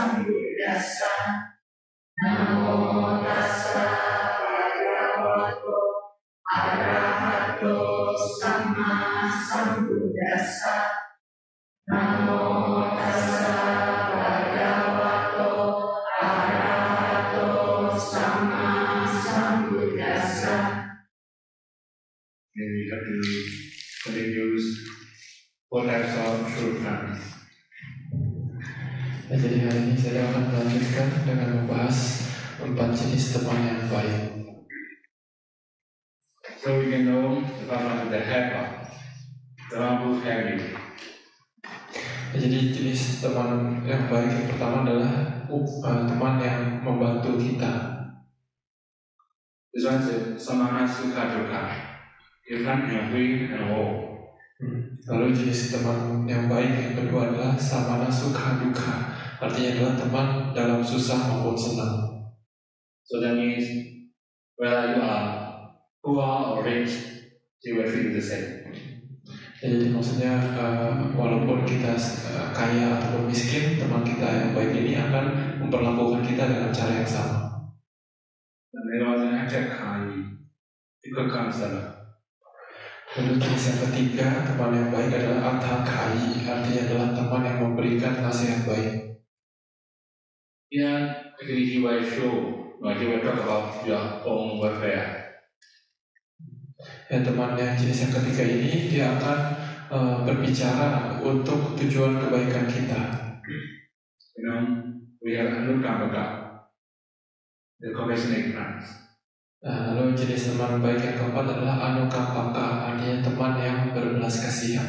Sambuddhassa. Namo tassa bhagavato arahato sama sambuddhassa. Namo tassa bhagavato arahato sama sambuddhassa. And we have to continue four types of true friends. Ya, jadi hari ini saya akan melanjutkan dengan membahas 4 jenis teman yang baik. So we can know the first one is the helper, the one who's helping. Ya, jadi jenis teman yang baik yang pertama adalah teman yang membantu kita. This one is samana sukha dukkha, different and weak and old. Lalu jenis teman yang baik yang kedua adalah samana sukha dukkha, artinya adalah teman dalam susah maupun senang. So that means whether you are poor or rich, you will feel the same. Ya, jadi maksudnya walaupun kita kaya ataupun miskin, teman kita yang baik ini akan memperlakukan kita dengan cara yang sama. And there was an attack-kai, the good counselor. Lalu jenis yang ketiga, teman yang baik adalah atthakai, artinya adalah teman yang memberikan nasihat baik. Yeah, actually he will show, he will talk about your own welfare. Ya, teman yang jenis yang ketiga ini dia akan berbicara untuk tujuan kebaikan kita. You know, we have anukamaka, the compassionate friends. Lalu jenis teman baik yang keempat adalah anukampaka, artinya teman yang berbelas kasihan.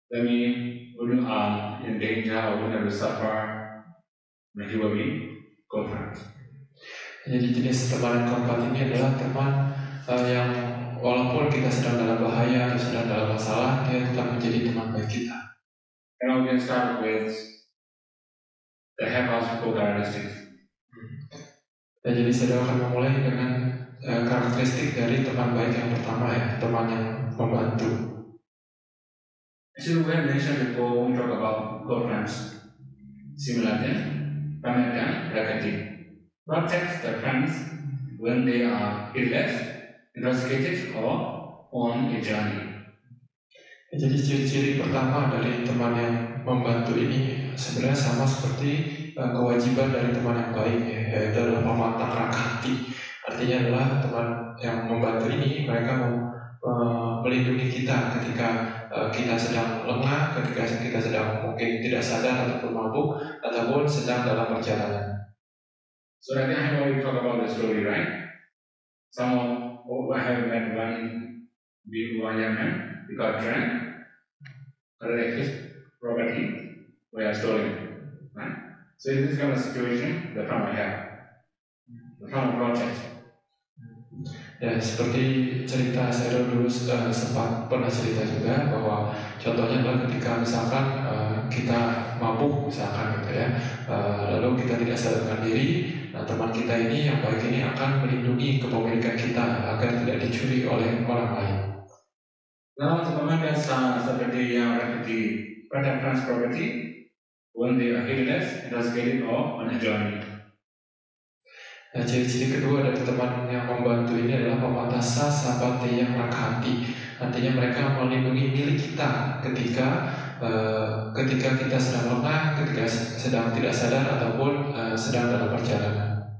That means when you are in danger or when you suffer, he will be good friends. Jadi jenis teman yang keempat ini adalah teman yang walaupun kita sedang dalam bahaya atau sedang dalam masalah, dia tetap menjadi teman baik kita. And we can start with the helper's characteristics. Ya, jadi saya akan memulai dengan karakteristik dari teman baik yang pertama, ya, teman yang membantu. Actually, we have mentioned before when we talk about good friends, similarly, Pramita Prakati protects the friends when they are illness, intoxicated, or on a journey. Ya, jadi ciri-ciri pertama dari teman yang membantu ini sebenarnya sama seperti kewajiban dari teman yang baik, ya, yaitu adalah pemantang rakati. Artinya adalah teman yang membantu ini mereka melindungi kita ketika kita sedang lengah, ketika kita sedang mungkin tidak sadar ataupun mabuk, ataupun sedang dalam perjalanan. So I think I have already talked about the story, right? Someone who have met one young man, he got drunk, his property were stolen, right? So in this kind of situation, the farmer project. Ya, seperti cerita saya dulu sempat pernah cerita juga bahwa contohnya adalah ketika misalkan kita mabuk misalkan gitu ya, lalu kita tidak sadarkan diri, nah teman kita ini yang baik ini akan melindungi kepemilikan kita agar tidak dicuri oleh orang lain. Now the commanders seperti yang protect trans property when they are illness, intoxicated, or on a journey. Nah, ciri-ciri kedua dari teman yang membantu ini adalah pematasa sabate yang rakati. Artinya mereka melindungi milik kita ketika kita sedang lemah, ketika sedang tidak sadar ataupun sedang dalam perjalanan.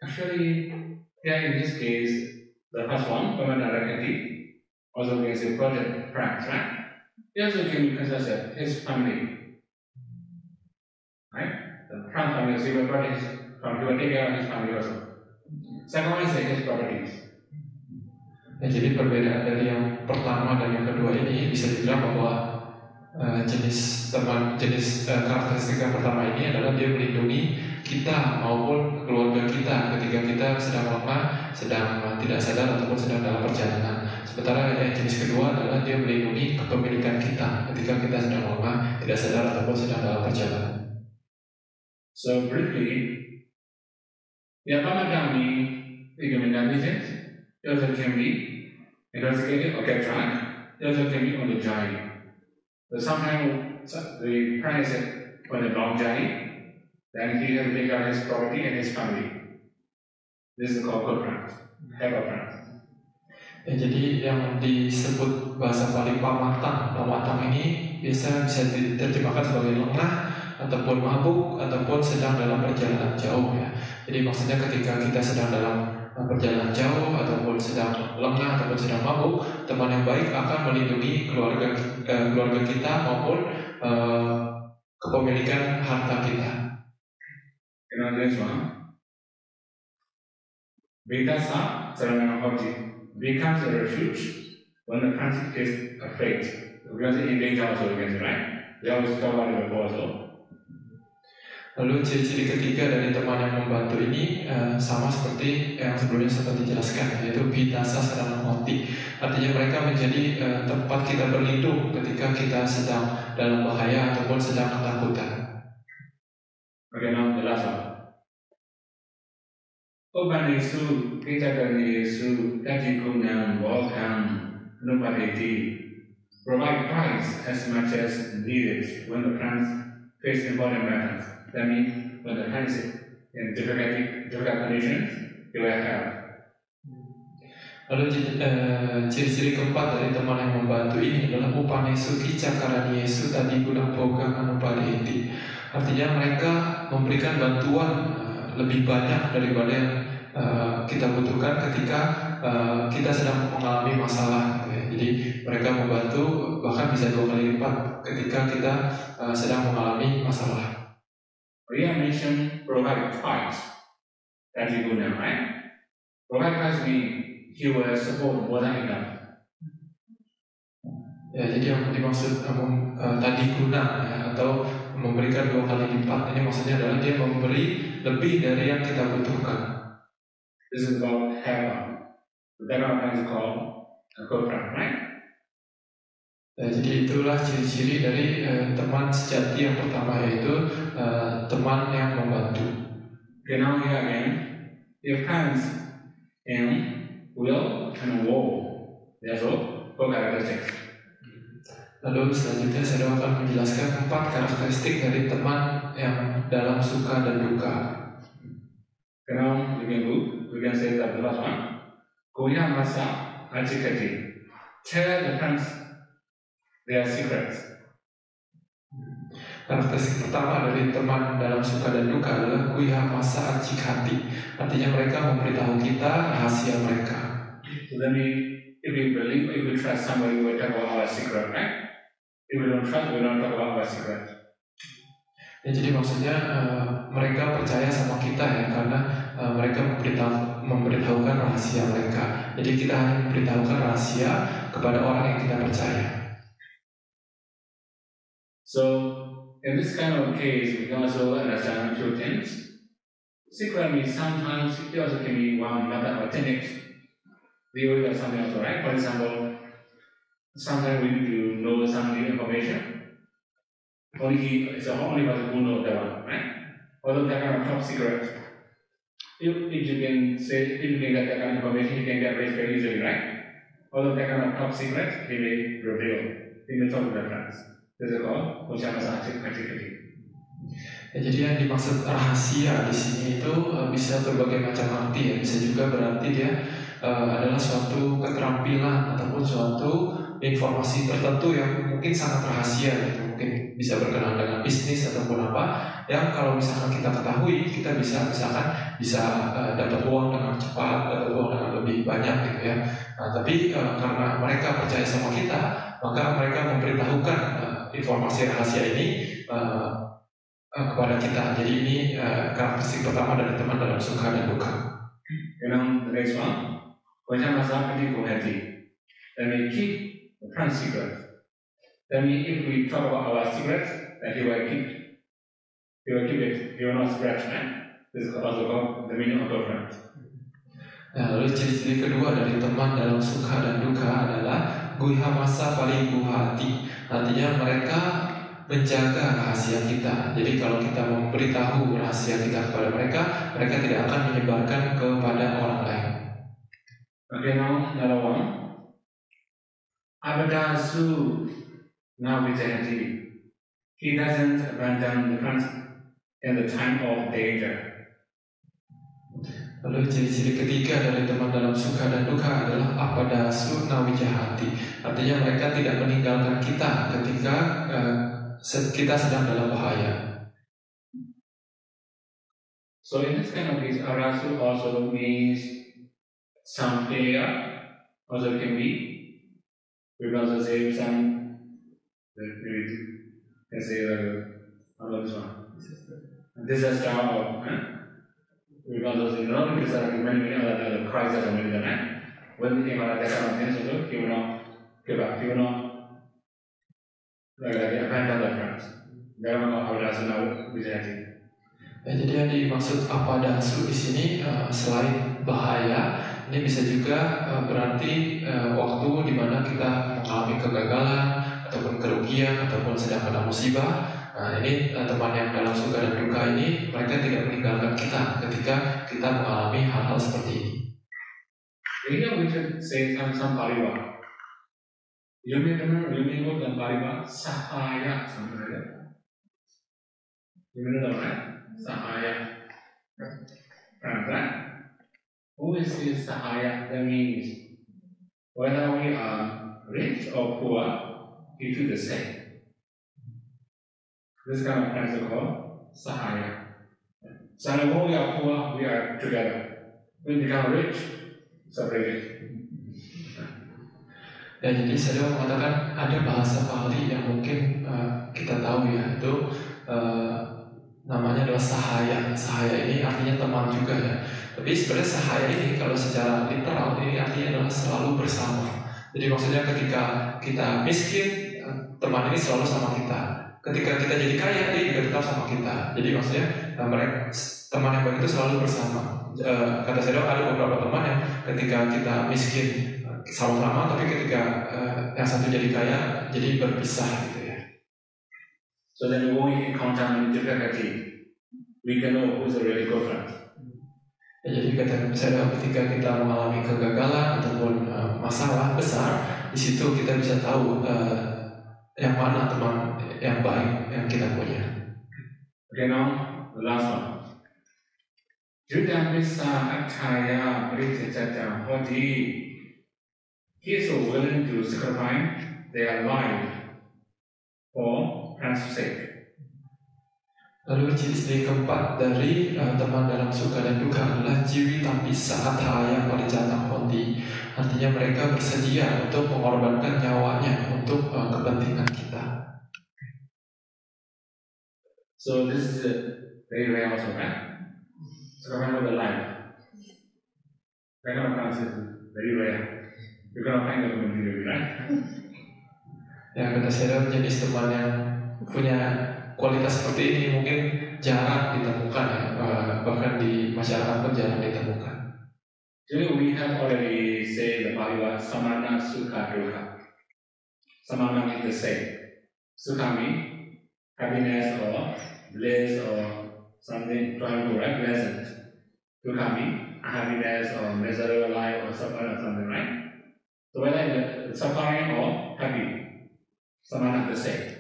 Actually, yeah, in this case, the first one, Pramita Rakati, also we can say project friends, right? He also can be considered his family, right? The front family, so he will take care of his family also. Second one is his properties. Ya, jadi perbedaan dari yang pertama dan yang kedua ini bisa dibilang bahwa jenis karakteristik yang pertama ini adalah dia melindungi kita maupun keluarga kita ketika kita sedang lemah, sedang tidak sadar ataupun sedang dalam perjalanan. Sementara yang jenis kedua adalah dia melindungi kepemilikan kita ketika kita sedang lemah, tidak sadar ataupun sedang dalam perjalanan. So briefly, the Apamadami Igamendanism also can be intoxicated or get drunk, also can be on the journey. But sometimes the parent is on a long journey, then he has to take care of his property and his family. This is called good parent, have a parent. Ya, jadi yang disebut bahasa paling pamatang ini biasa bisa diterjemahkan sebagai lengah ataupun mabuk ataupun sedang dalam perjalanan jauh ya. Jadi maksudnya ketika kita sedang dalam perjalanan jauh ataupun sedang lengah ataupun sedang mabuk, teman yang baik akan melindungi keluarga kita maupun kepemilikan harta kita. Another one, Vedasa Saranamahoti becomes a refuge when the parent is afraid. Because in danger also we can say, right? We always talk about it before also. Lalu ciri-ciri ketiga dari teman yang membantu ini sama seperti yang sebelumnya sempat dijelaskan, yaitu Vidasa Saranamahoti. Artinya mereka menjadi tempat kita berlindung ketika kita sedang dalam bahaya ataupun sedang ketakutan. Okay, now the last one. Obanesu, Kitaganesu, Tajikunam, Volkam, Nupadeti. Provide twice as much as needed when the parents face important matters. That means when the parents is in difficult conditions, you will help. Lalu ciri-ciri keempat dari teman yang membantu ini adalah Upanesu Kicakaraniyesu Tadi Guna Boga Anupadeti. Artinya mereka memberikan bantuan lebih banyak daripada yang kita butuhkan ketika kita sedang mengalami masalah. Jadi mereka membantu bahkan bisa 2 kali lipat ketika kita sedang mengalami masalah. We have mentioned provide twice. That is good now, right? Provide twice means he will support more than enough. Ya, jadi yang dimaksud tadi guna ya, atau memberikan 2 kali lipat ini maksudnya adalah dia memberi lebih dari yang kita butuhkan. This is called help. That is called a good friend, right? Ya, jadi itulah ciri-ciri dari teman sejati yang pertama, yaitu teman yang membantu. Okay, now here again, if hands in will and woe, therefore, 4 characteristics. Lalu selanjutnya saya akan menjelaskan 4 karakteristik dari teman yang dalam suka dan duka. Okay, now we can say that the last one. Goya masa ajikati. Tell the friends their secrets. Karakteristik pertama dari teman dalam suka dan duka adalah kuya masa ajikati. Artinya mereka memberitahu kita rahasia mereka. So that means if we believe, if we trust somebody, we will talk about our secret, right? If we don't trust, we don't talk about our secret. Ya, jadi maksudnya mereka percaya sama kita ya, karena mereka memberitahukan rahasia mereka. Jadi kita hanya memberitahukan rahasia kepada orang yang kita percaya. So in this kind of case, we can also understand 2 things. Secret means sometimes it also can be one method or technique. We will have something else, right? For example, sometimes we need to know some new information. It's only for the who knows that one, right? Although that kind of top secret, if you can get that kind of information, you can get rich very easily, right? Although that kind of top secret, he may reveal, he may talk to the friends. This is called Ucamasa Activity. Ya, jadi yang dimaksud rahasia di sini itu bisa berbagai macam arti ya. Bisa juga berarti dia adalah suatu keterampilan ataupun suatu informasi tertentu yang mungkin sangat rahasia gitu. Mungkin bisa berkenaan dengan bisnis ataupun apa yang kalau misalkan kita ketahui, kita bisa dapat uang dengan cepat atau uang dengan lebih banyak gitu ya. Nah, tapi karena mereka percaya sama kita, maka mereka memberitahukan informasi rahasia ini kepada kita. Jadi ini karakteristik pertama dari teman dalam suka dan duka. The next one, Ucamasa Activity. Then we keep the friend's secret. That means if we talk about our secrets, that he will keep it. He will not scratch, man. This is also called the meaning of a friend. Nah, lalu ciri-ciri kedua dari teman dalam suka dan duka adalah guhamasa paling buhati. Artinya mereka menjaga rahasia kita. Jadi kalau kita memberitahu rahasia kita kepada mereka, mereka tidak akan menyebarkan kepada orang lain. Okay, now another one. Abadasu. Now we say he doesn't abandon the friends in the time of danger. Lalu ciri-ciri ketiga dari teman dalam suka dan duka adalah apadasu nawijahati. Artinya mereka tidak meninggalkan kita ketika kita sedang dalam bahaya. So in this kind of case, arasu also means some failure, also can be. We can also say some, maybe can say how about this one? Disaster or we can also say no, because there are many other crises or many other. When we came out of that kind of things, also you know, give up, you know, like abandon the friends. Dalam arasu nawijahati. Ya, jadi yang dimaksud apadasu di sini selain bahaya, ini bisa juga berarti waktu di mana kita mengalami kegagalan ataupun kerugian ataupun sedang kena musibah. Nah, ini teman yang dalam suka dan duka ini mereka tidak meninggalkan kita ketika kita mengalami hal-hal seperti ini. Here we should say some pariva. You may know the pariva sahaya something like that. You know that, right? Sahaya. Right? Who is this sahaya? That means whether we are rich or poor, it is the same. This kind of friends are called sahaya. So when we are poor, we are together. When we become rich, separated. Ya, jadi saya mengatakan ada bahasa Pali yang mungkin kita tahu ya, itu namanya adalah sahaya. Sahaya ini artinya teman juga ya. Tapi sebenarnya sahaya ini kalau secara literal ini artinya adalah selalu bersama. Jadi maksudnya ketika kita miskin, teman ini selalu sama kita. Ketika kita jadi kaya, dia juga tetap sama kita. Jadi maksudnya mereka teman yang baik itu selalu bersama. Kata saya ada beberapa teman yang ketika kita miskin sama-sama, tapi ketika yang satu jadi kaya, jadi berpisah gitu ya. So then when we encounter difficulty, we can know who's a really good friend. Ya, jadi kata saya ketika kita mengalami kegagalan ataupun masalah besar, di situ kita bisa tahu yang mana teman yang baik yang kita punya. Okay, now the last one. Judamisa Akaya Pritijata Hoti. He is so willing to sacrifice their life for friends' sake. Lalu ciri keempat dari teman dalam suka dan duka adalah jiwitambisa ataya parijata hoti. Artinya mereka bersedia untuk mengorbankan nyawanya untuk kepentingan kita. So this is very rare also, right? So remember the life. That kind of friends is very rare. You're gonna find the community, right? Ya, kata saya jenis teman yang punya kualitas seperti ini mungkin jarang ditemukan ya, bahkan di masyarakat pun jarang ditemukan. Today we have already said the pariva samana sukha dukkha. Samana means the same. Sukha means happiness or bliss or something trying to right, pleasant. Dukkha means unhappiness or miserable life or suffering or something, right? So whether it's suffering or happy, samana the same.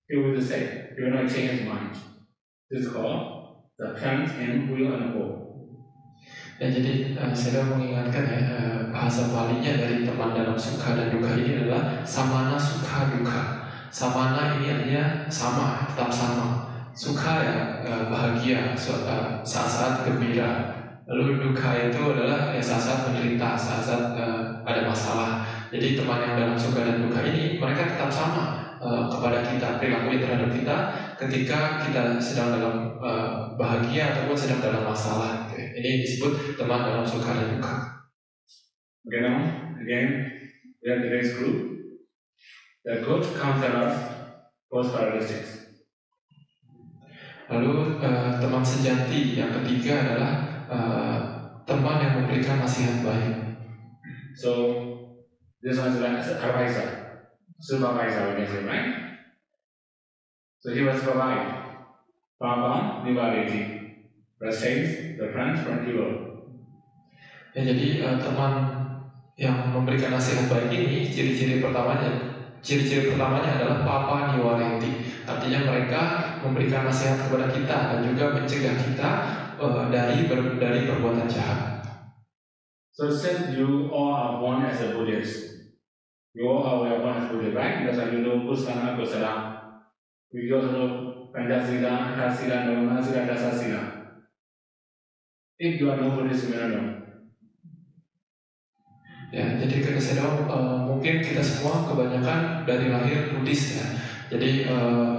He will the same. He will not change his mind. This is called the friends in will and hope. Ya, jadi saya mengingatkan ya, bahasa Palinya dari teman dalam suka dan duka ini adalah samana sukha dukkha. Samana ini artinya sama, tetap sama. Sukha ya bahagia, saat-saat gembira. Lalu dukkha itu adalah ya saat-saat menderita, saat-saat ada masalah. Jadi teman yang dalam suka dan duka ini mereka tetap sama kepada kita, perilakunya terhadap kita ketika kita sedang dalam bahagia ataupun sedang dalam masalah. Ini disebut teman dalam suka dan duka. Okay, now again we have today's group. The good counselors, both characteristics. Lalu teman sejati yang ketiga adalah teman yang memberikan nasihat baik. So this one is like advisor, supervisor, we can say, right? So he was provide Papa Nivariti, restrains the friends from evil. Ya, jadi teman yang memberikan nasihat baik ini ciri-ciri pertamanya adalah Papa Nivariti. Artinya mereka memberikan nasihat kepada kita dan juga mencegah kita dari perbuatan jahat. So since you all are born as a Buddhist, you all are born as Buddhist, right? Because you know Kusala, Akusala. You also know Panchasila, Atasila, Navanasila, Dasasila. If you are no Buddhist, you may not know. Ya, jadi kata saya mungkin kita semua kebanyakan dari lahir Buddhis ya. Jadi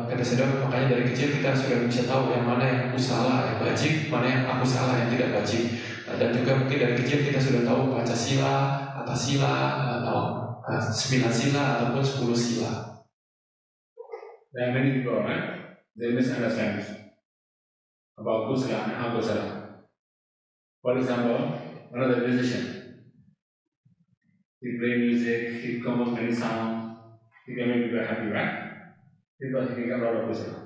kata saya makanya dari kecil kita sudah bisa tahu yang mana yang kusala, yang bajik, mana yang akusala, yang tidak bajik. Dan juga mungkin dari kecil kita sudah tahu Pancasila, Atasila, atau 9 sila ataupun 10 sila. There are many people, right? They misunderstand about kusala and akusala. For example, another musician. He play music, he compose many songs, he can make people happy, right? Because he got a lot of kusala.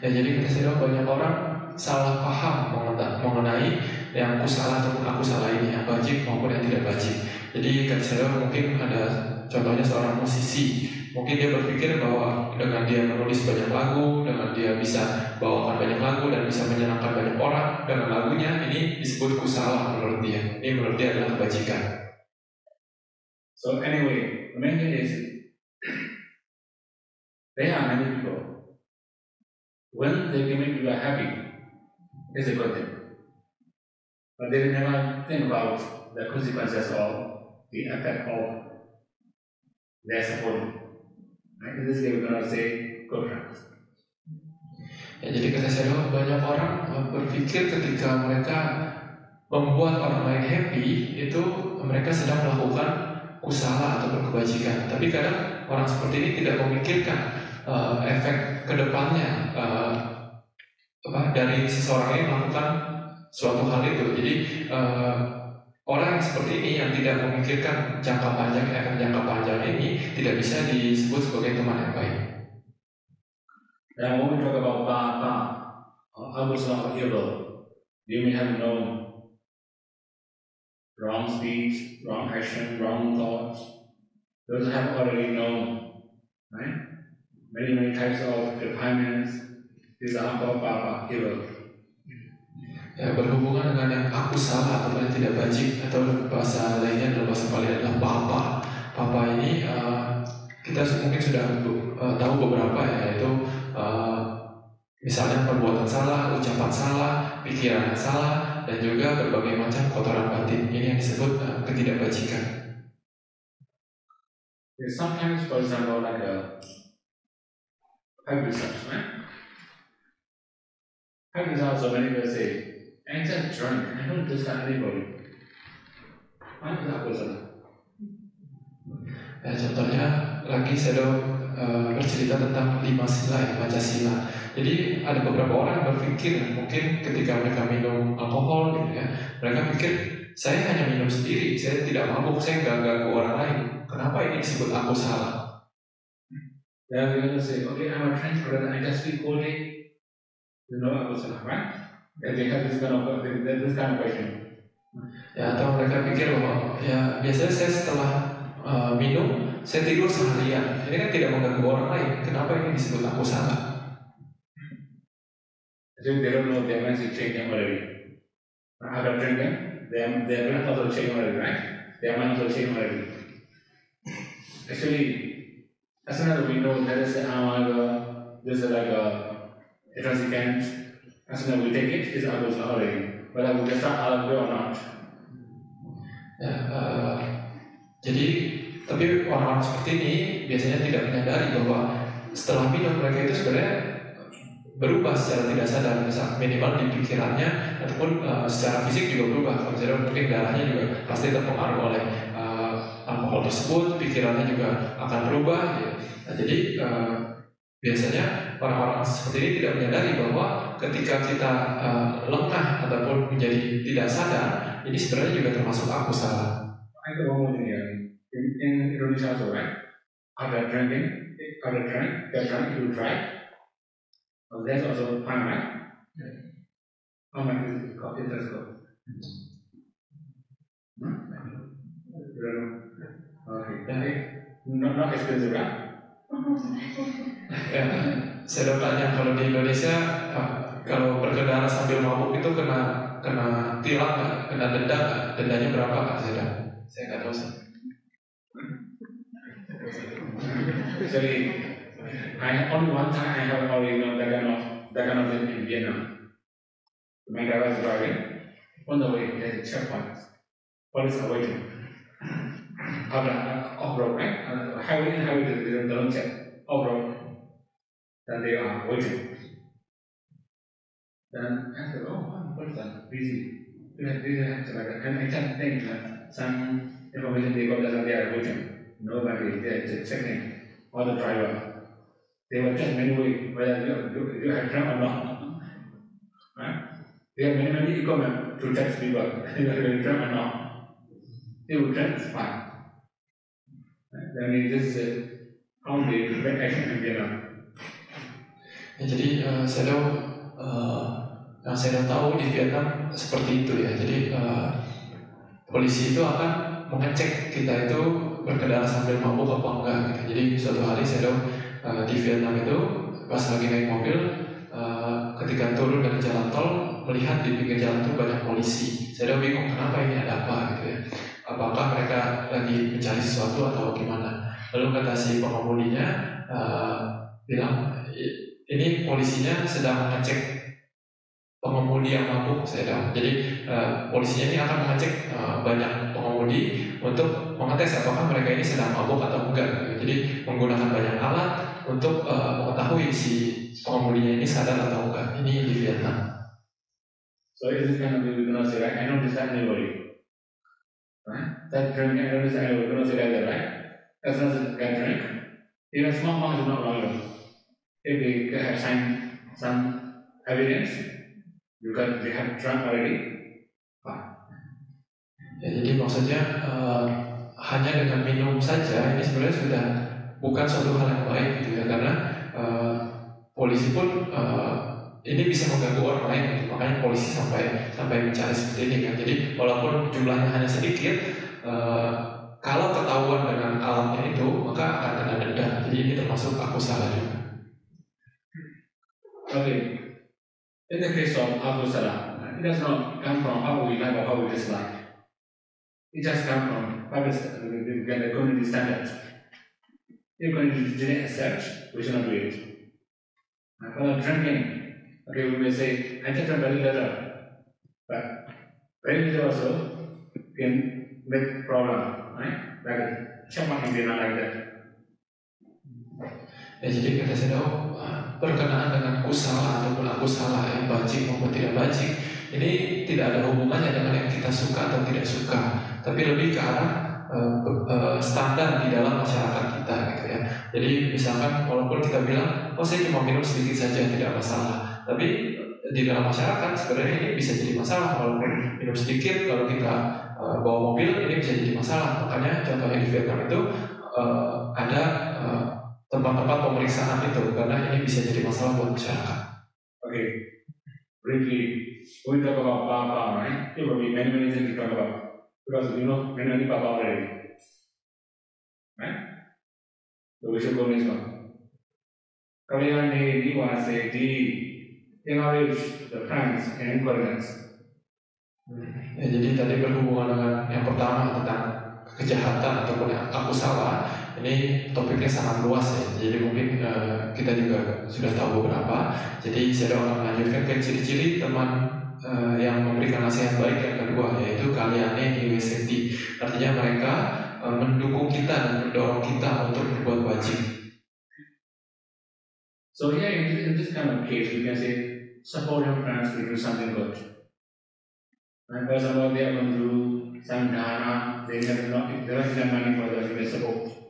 Ya, jadi kata saya banyak orang salah paham mengenai yang kusala ataupun akusala ini, yang bajik maupun yang tidak bajik. Jadi kata saya mungkin ada contohnya seorang musisi, mungkin dia berpikir bahwa dengan dia menulis banyak lagu, dengan dia bisa bawakan banyak lagu dan bisa menyenangkan banyak orang dengan lagunya, ini disebut kusala menurut dia. Ini menurut dia adalah kebajikan. So anyway, the main thing is there are many people. When they can make people happy, it's a good thing. But they never think about the consequences of the effect of their support. Right? In this case, we're going to say good friends. Ya, jadi kata saya banyak orang berpikir ketika mereka membuat orang lain happy itu mereka sedang melakukan kusala atau kebajikan. Tapi kadang orang seperti ini tidak memikirkan efek kedepannya dari seseorang yang melakukan suatu hal itu. Jadi orang seperti ini yang tidak memikirkan efek jangka panjang ini tidak bisa disebut sebagai teman yang baik. And when we talk about Baba, akusala or evil, you may have known wrong speech, wrong action, wrong thoughts. Those have already known, right? Many types of defilements. These are called Baba, evil. Ya, berhubungan dengan yang akusala atau yang tidak bajik atau bahasa lainnya adalah bahasa Pali adalah Papa. Papa ini kita mungkin sudah tahu beberapa ya, yaitu misalnya perbuatan salah, ucapan salah, pikiran yang salah, dan juga berbagai macam kotoran batin. Ini yang disebut ketidakbajikan. Sometimes, for example, like health results, right? Health results, so many people say, I just drunk, I don't discount anybody. Why is that person? Ya, contohnya lagi saya bercerita tentang 5 sila ya, Pancasila. Jadi ada beberapa orang yang berpikir mungkin ketika mereka minum alkohol gitu ya, mereka pikir saya hanya minum sendiri, saya tidak mabuk, saya nggak ganggu orang lain. Kenapa ini disebut aku salah? Then we're going to say, okay, I'm a transporter, I just speak all day. You know aku salah, right? And they have this kind of question. Ya, atau mereka pikir bahwa ya biasanya saya setelah minum, saya tidur seharian. Ini kan tidak mengganggu orang lain. Kenapa ini disebut aku salah? So they don't know their minds is changing already. After drinking, their brain also changing already, right? Their mind also changing already. Actually, as soon as we know that is this is like a intoxicant, as soon as we take it, it's already. Whether we can start alcohol or not. Ya, jadi tapi orang-orang seperti ini biasanya tidak menyadari bahwa setelah minum mereka itu sebenarnya berubah secara tidak sadar, minimal di pikirannya ataupun secara fisik juga berubah. Kalau misalnya mungkin darahnya juga pasti terpengaruh oleh alkohol tersebut, pikirannya juga akan berubah. Ya. Nah, jadi biasanya orang-orang seperti ini tidak menyadari bahwa ketika kita lengah ataupun menjadi tidak sadar, ini sebenarnya juga termasuk aku salah. I have one more thing here. In Indonesia also, right? After drinking, you try. Well, that's also fine, right? How much is it called? Interest called? You don't know? Okay. Not expensive, right? Ya, saya tanya kalau di Indonesia kalau berkendara sambil mabuk itu kena tilang nggak? Kena denda nggak? Dendanya berapa Kak Seda? Saya nggak tahu sih. Actually, only one time I have already known that kind of thing in Vietnam. My car was driving. On the way, there's a checkpoint. Police are waiting. Off-road, right? Highway, they don't check. Off-road. Then they are waiting. Then I said, oh, one person, busy. And I can't think some information they got that they are waiting. Nobody, they are just checking. Or the driver. They were just manually whether you have drunk or not. Right? They have many equipment to test people whether you drunk or not. They will drink fine. Then this is how they prevent action in Vietnam. Ya, jadi saya tahu di Vietnam seperti itu ya. Jadi polisi itu akan mengecek kita itu berkendara sambil mabuk apa enggak gitu. Jadi suatu hari saya di Vietnam itu pas lagi naik mobil, ketika turun dari jalan tol melihat di pinggir jalan itu banyak polisi. Saya bingung kenapa ini ada apa gitu ya. Apakah mereka lagi mencari sesuatu atau gimana? Lalu kata si pengemudinya bilang ini polisinya sedang mengecek pengemudi yang mabuk. Jadi polisinya ini akan mengecek banyak pengemudi untuk mengetes apakah mereka ini sedang mabuk atau enggak. Jadi menggunakan banyak alat untuk mengetahui si pengemudinya ini sadar atau enggak. Ini di Vietnam. So it is kind of we cannot say right. I don't distract anybody. Right? That drink I don't distract anybody. We cannot say like that, right? That's not a bad drink. Even small amounts is not wrong. If we have some evidence, because we have drunk already, fine. Ya, jadi maksudnya hanya dengan minum saja ini sebenarnya sudah bukan suatu hal yang baik gitu ya, karena polisi pun ini bisa mengganggu orang lain gitu. Makanya polisi sampai mencari seperti ini kan. Jadi walaupun jumlahnya hanya sedikit, kalau ketahuan dengan alatnya itu maka akan kena denda. Jadi ini termasuk aku salah juga. Okay. In the case of Abu Salah, it does not come from how we like or how we dislike. It just comes from the community standards. If community didn't accept, we should not do it. For drinking, okay, we may say, I just drank very little, but very little also can make problem, right? Like someone can be not like that. Ya, jadi kata saya berkenaan dengan kusala ataupun aku salah yang bajik maupun tidak bajik ini tidak ada hubungannya dengan yang kita suka atau tidak suka, tapi lebih ke arah standar di dalam masyarakat kita gitu ya. Jadi misalkan walaupun kita bilang saya cuma minum sedikit saja tidak masalah, tapi di dalam masyarakat sebenarnya ini bisa jadi masalah. Walaupun minum sedikit, kalau kita bawa mobil ini bisa jadi masalah. Makanya contohnya di Vietnam itu ada tempat-tempat pemeriksaan itu, karena ini bisa jadi masalah buat masyarakat. Okay, briefly, we talk about Papa, right? There will be many things to talk about, because you know many Papa already, right? So we should go next one. Kalian ini diwasi encourage the friends and encouragement. Ya, jadi tadi berhubungan dengan yang pertama tentang kejahatan ataupun yang aku salah. Ini topiknya sangat luas ya, jadi mungkin kita juga sudah tahu beberapa. Jadi saya akan melanjutkan ke ciri-ciri teman yang memberikan nasihat baik yang kedua, yaitu kaliane niweseti. Artinya mereka mendukung kita dan mendorong kita untuk berbuat wajib. So here in this kind of case, we can say support your friends to do something good. And for example, they are going to do some dana, they have not enough money for them to support.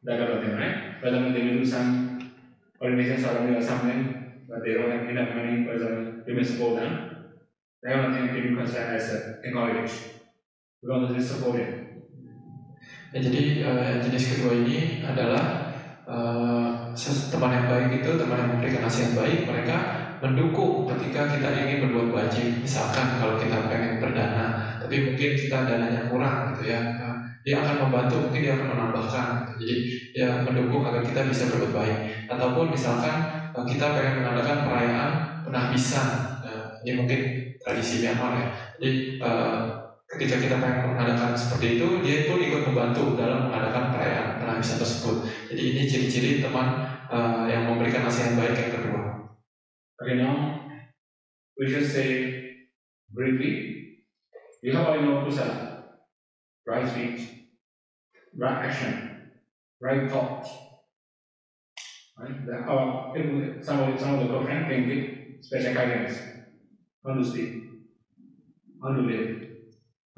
That kind of thing, right? For example, they will do some organization or something, but they don't have enough money, for example, you may support them. That kind of thing can be considered as encourage. Because it is supported. Ya, jadi jenis kedua ini adalah teman yang baik itu, teman yang memberikan nasihat baik. Mereka mendukung ketika kita ingin berbuat wajib. Misalkan kalau kita pengen berdana, tapi mungkin kita dananya kurang gitu ya, dia akan membantu, mungkin dia akan menambahkan gitu. Jadi ya mendukung agar kita bisa berbuat baik. Ataupun misalkan kita pengen mengadakan perayaan penahbisan, ini mungkin tradisi Myanmar ya. Jadi ketika kita pengen mengadakan seperti itu, dia pun ikut membantu dalam mengadakan perayaan penahbisan tersebut. Jadi ini ciri-ciri teman yang memberikan nasihat baik yang kedua. Okay, now we should say briefly, you have already know kusala, right speech, right action, right thought. Right? Some of the girlfriend can give special guidance, how to speak, how to live,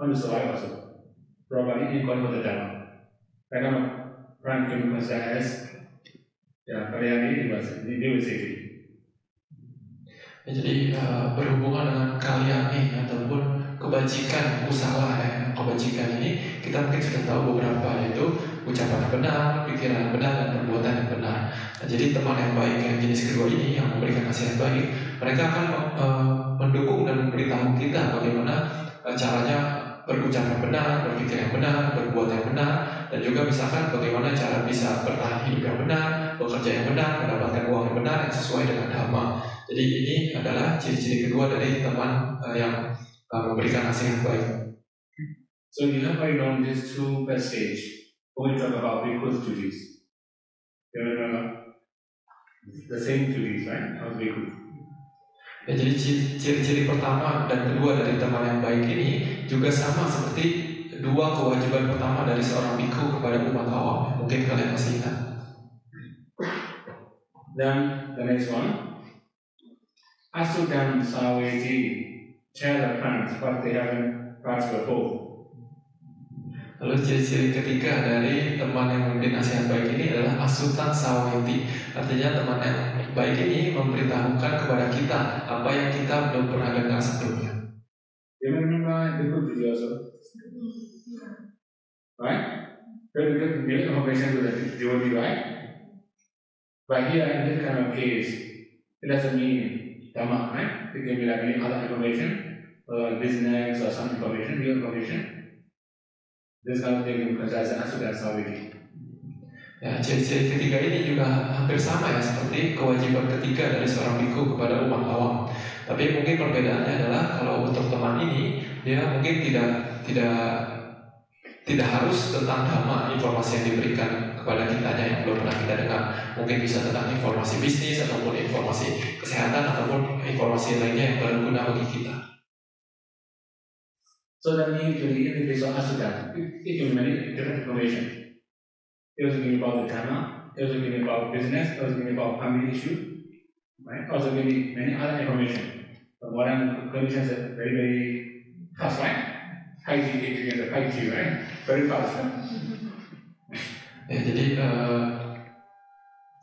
how to survive also. Probably in accordance with the Dharma. That kind of friend can be considered as Kalyani University. Jadi berhubungan dengan kalyani ataupun kebajikan usaha kebajikan ini kita mungkin sudah tahu beberapa, yaitu ucapan yang benar, pikiran yang benar, dan perbuatan yang benar. Nah, jadi teman yang baik yang jenis kedua ini yang memberikan nasihat baik, mereka akan mendukung dan memberitahu kita bagaimana caranya berucap yang benar, berpikir yang benar, berbuat yang benar, dan juga misalkan bagaimana cara bisa bertahan hidup yang benar, bekerja yang benar, mendapatkan uang yang benar yang sesuai dengan dhamma. Jadi ini adalah ciri-ciri kedua dari teman yang memberikan nasihat baik. So you have already known these two passages when we talk about bhikkhus duties. You remember the same duties, right? Of bhikkhu. Ya, jadi ciri-ciri pertama dan kedua dari teman yang baik ini juga sama seperti dua kewajiban pertama dari seorang bhikkhu kepada umat awam. Mungkin kalian masih ingat. Then the next one, Asudam Saweti, tell the friends what they haven't passed before. Lalu ciri-ciri ketiga dari teman yang memberi nasihat baik ini adalah asutan saweti. Artinya teman yang baik ini memberitahukan kepada kita apa yang kita belum pernah dengar sebelumnya. You remember the good video also? Right? Very good information to the devotee, right? But here in this kind of case, it doesn't mean Dhamma, right? It can be like any other information, or business or some information, real information. This kind of thing you consider as Asudam Saweti. Ya, ciri-ciri ketiga ini juga hampir sama ya seperti kewajiban ketiga dari seorang bhikkhu kepada umat awam. Tapi mungkin perbedaannya adalah kalau untuk teman ini dia mungkin tidak harus tentang dhamma informasi yang diberikan kepada kitanya yang belum pernah kita dengar. Mungkin bisa tentang informasi bisnis ataupun informasi kesehatan ataupun informasi lainnya yang berguna bagi kita. So that means usually in the case of Asudam, it can be many different information. It also can be about the dhamma, it also can be about business, it also can be about family issue, right? Also can be many other information. The modern conditions are very, very fast, right? 5G, 5G, right? Very fast. Right? Ya, jadi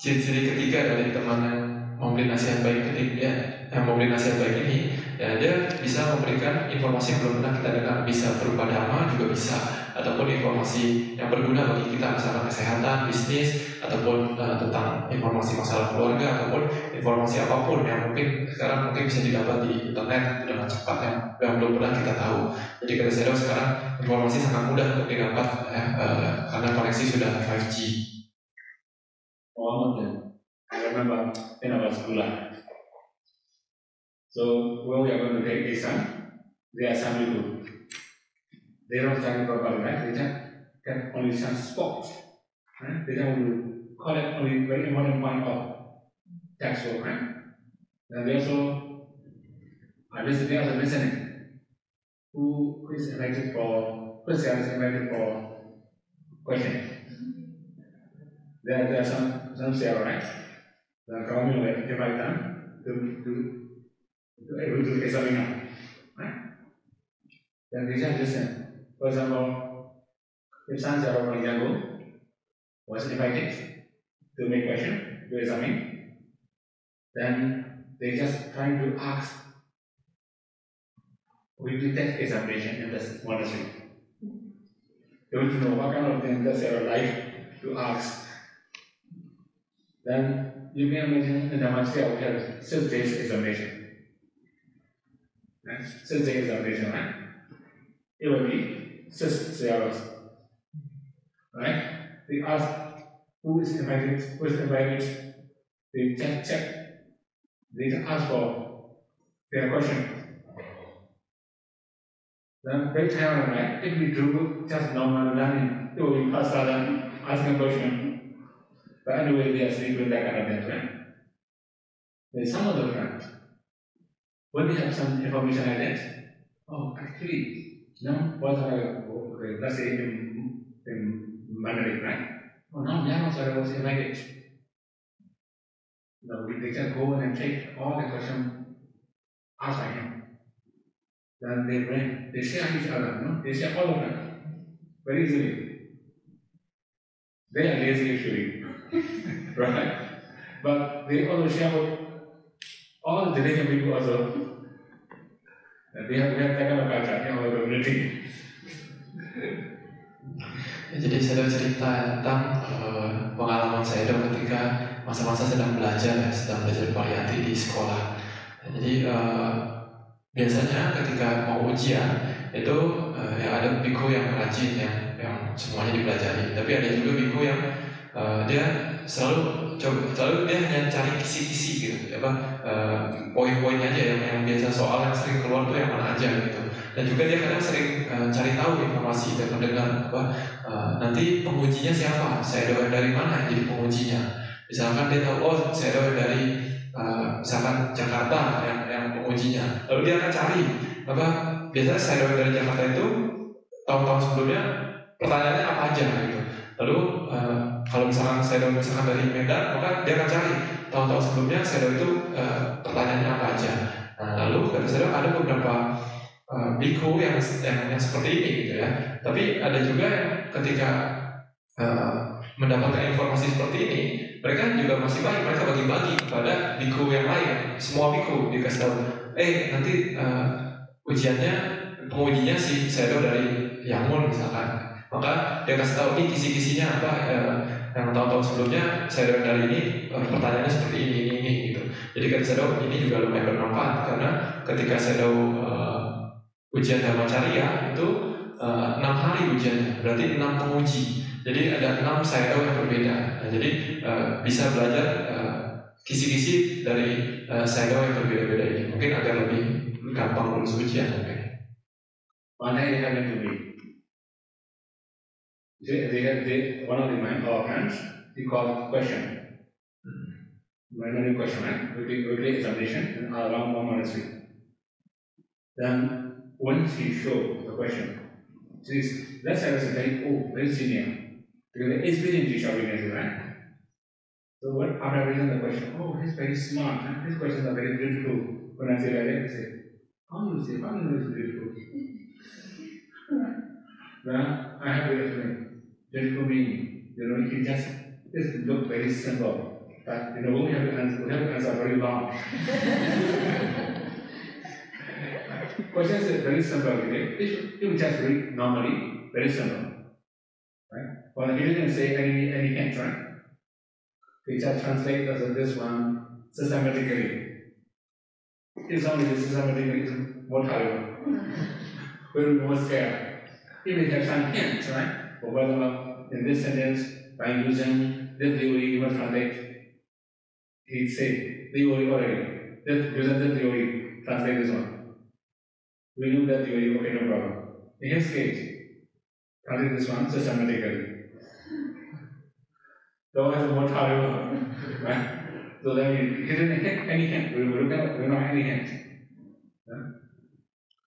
ciri-ciri ketiga dari teman yang memberi nasihat baik ini, ya dia bisa memberikan informasi yang belum pernah kita dengar, bisa berupa dhamma juga bisa, ataupun informasi yang berguna bagi kita, misalnya kesehatan, bisnis, ataupun tentang informasi masalah keluarga, ataupun informasi apapun yang mungkin sekarang bisa didapat di internet dengan cepat yang belum pernah kita tahu. Jadi kita sadar sekarang informasi sangat mudah untuk didapat karena koneksi sudah 5G. One more thing, I remember in our school life. So when we are going to take exam, there are some people. They don't study properly, right? They just get only some spots. Right? They don't collect only very important point of textbook, right? And they also are listening. Who is invited for question? There are some say, right? The government will invite them to able to examine, right? Then they just listen. For example, if San Zero from Yangon was invited to make question, to examine, then they just trying to ask, we do test examination in this monastery. They want to know what kind of things does they like to ask. Then you can imagine in the monastery we have 6 days examination. 6 days examination, right? It will be 6 hours, right? We ask who is invited, they just check, they just ask for their question. Then they tell them, right, if we do just normal learning, it will be faster than asking a question. But anyway, they are sleeping that kind of thing, right? There's some other friends. When they have some information like that, oh, actually, no, what are, okay, let's say in Mandarin, right? Oh, no, Yamasa was invited. No, they can go and take all the questions asked by him. Then they share each other, no? They share all of them very easily. They are lazy actually, right? But they also share with all the Indonesian people also. We have that kind of culture in our community. Jadi saya cerita tentang pengalaman saya ketika masa-masa sedang belajar Pariyati di sekolah. Jadi biasanya ketika mau ujian itu ya ada biku yang rajin yang semuanya dipelajari. Tapi ada juga biku yang dia selalu dia hanya cari kisi-kisi gitu, poin-poin aja yang biasa soal yang sering keluar tuh yang mana aja gitu. Dan juga dia kadang sering cari tahu informasi dan mendengar nanti pengujinya siapa, saya doa dari mana jadi pengujinya. Misalkan dia tahu, oh saya doa dari misalkan Jakarta yang pengujinya, lalu dia akan cari biasanya saya doa dari Jakarta itu tahun-tahun sebelumnya pertanyaannya apa aja gitu. Lalu kalau misalkan saya doa dari Medan, maka dia akan cari tahun-tahun sebelumnya saya doa itu pertanyaannya apa aja. Nah, lalu kata saya ada beberapa biku yang seperti ini gitu ya. Tapi ada juga yang ketika mendapatkan informasi seperti ini, mereka juga masih baik, mereka bagi-bagi kepada biku yang lain. Semua biku dikasih tahu, nanti ujiannya pengujinya si Sedo dari Yangon misalkan. Maka dia kasih tahu ini kisi-kisinya apa, yang tahun-tahun sebelumnya Sedo dari ini pertanyaannya seperti ini gitu. Jadi kata Sedo ini juga lumayan bermanfaat karena ketika Sedo ujian Dhammacarya itu 6 hari ujiannya, berarti 6 penguji. Jadi ada 6 Sayadaw yang berbeda. Nah, jadi bisa belajar kisi-kisi dari Sayadaw yang berbeda-beda ini. Mungkin agar lebih gampang lulus ujian mungkin. One day they happened to me. One of our friends, he called question. Memory question, right? Weekly examination in around 1 monastery. Then when she showed the question, let's say it's very senior. Because the experience teacher witness, right? So what after reading the question, he's very smart, and his questions are very beautiful. When I say like that, they say, how do you know it's beautiful? Then I have to explain. Beautiful meaning, it just look very simple. But we have to answer very long. Questions is very simple. You just read normally, very simple. Right? Well, he didn't say any hint, right? He just translate this one systematically. It's only systematically is more terrible. We're more scared. If we have some hints, right? For whether in this sentence, by using this theory, you must translate. He said, theory already. Using this theory, translate this one. We knew that theory, okay, no problem. In his case, translate this one systematically. So it's more terrible, right? So then he didn't hit any hint. We don't have any hint.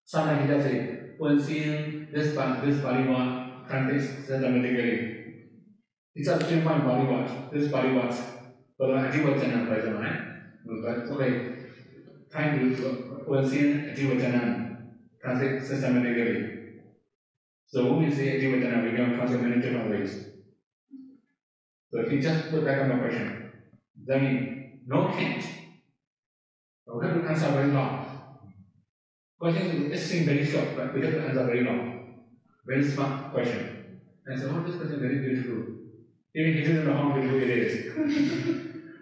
Sometimes he just say, when seeing this Paliwat, translate systematically. It's a 3-point Paliwat, this Paliwat. But Adivacana, for example, right? But okay, trying to when seeing Adivacana, translate systematically. So when we say Adivacana, we can translate many different ways. So if you just put that kind of question, then no hint. We have to answer very long. Question is very short, but we have to answer very long. Very smart question. And so, this question is very beautiful. Even he didn't know how beautiful it is.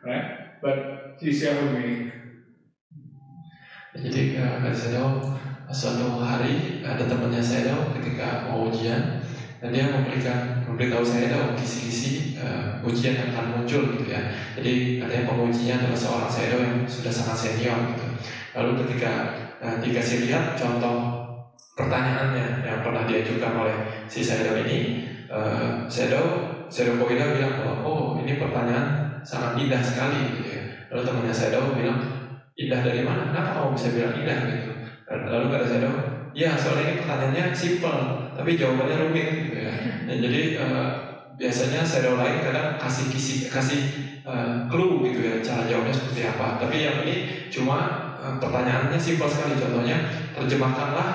Right? But he shared with me. Jadi kata Sayadaw, suatu hari ada temannya Sayadaw ketika mau ujian, dan dia memberitahu saya dong kisi-kisi ujian yang akan muncul gitu ya. Jadi katanya pengujinya adalah seorang shadow yang sudah sangat senior gitu. Lalu ketika dikasih lihat contoh pertanyaannya yang pernah diajukan oleh si shadow ini, shadow Koida bilang bahwa oh ini pertanyaan sangat indah sekali gitu ya. Lalu temannya shadow bilang, indah dari mana? Kenapa kamu bisa bilang indah gitu? Lalu kata shadow, ya soalnya ini pertanyaannya simple tapi jawabannya rumit gitu ya. Dan jadi biasanya shadow lain kadang kasih clue gitu ya cara jawabnya seperti apa. Tapi yang ini cuma pertanyaannya simpel sekali. Contohnya, terjemahkanlah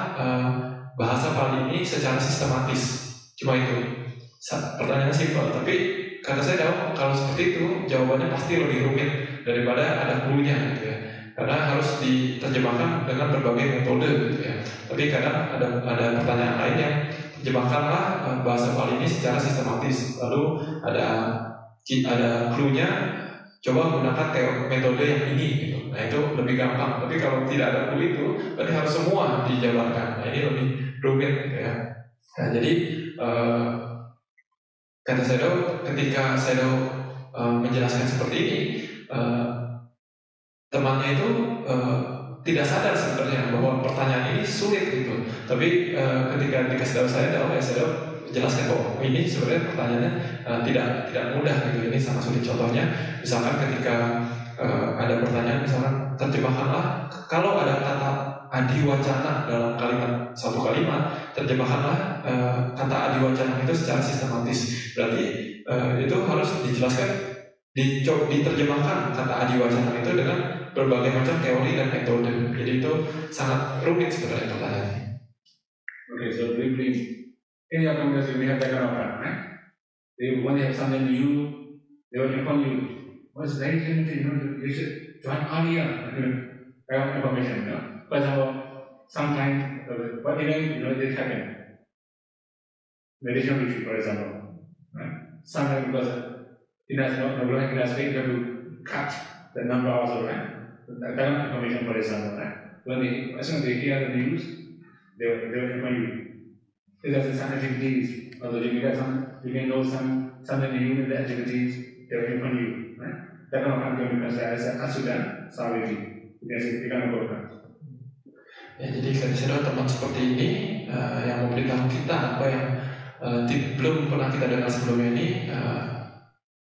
bahasa Pali ini secara sistematis. Cuma itu. Pertanyaannya simpel, tapi kata saya kalau seperti itu jawabannya pasti lebih rumit daripada ada clue-nya gitu ya. Karena harus diterjemahkan dengan berbagai metode gitu ya. Tapi kadang ada pertanyaan lain yang terjemahkanlah bahasa Pali ini secara sistematis. Lalu ada clue-nya, coba gunakan metode yang ini gitu. Nah itu lebih gampang. Tapi kalau tidak ada clue itu, berarti harus semua dijabarkan. Nah ini lebih rumit gitu ya. Nah jadi kata shadow, ketika shadow menjelaskan seperti ini, temannya itu tidak sadar sebenarnya bahwa pertanyaan ini sulit gitu. Tapi ketika dikasih tahu saya jelaskan bahwa ini sebenarnya pertanyaannya tidak mudah gitu. Ini sangat sulit. Contohnya, misalkan ketika ada pertanyaan, misalkan terjemahkanlah kalau ada kata adiwacana dalam satu kalimat, terjemahkanlah kata adiwacana itu secara sistematis. Berarti itu harus dijelaskan, diterjemahkan kata adiwacana itu dengan berbagai macam teori dan metode. Jadi itu sangat rumit sebenarnya pertanyaannya. Okay, so briefly, in your conversation we have that kind of pattern, right? When they have something new, they will inform you. What's very limited, you should join earlier. Information, For example, sometimes, what even, this happen. Meditation retreat, for example, right? Sometimes because it has no space, you have to cut the number of hours, right? That kind of information, for example, right? As soon as they hear the news, they will inform you. If there's some activities, although you can know something new in the activities, they will inform you, right? That kind of can be considered as a asudan saviti. You can go back. Ya, jadi kira-kira teman seperti ini yang memberitahu kita apa yang belum pernah kita dengar sebelumnya ini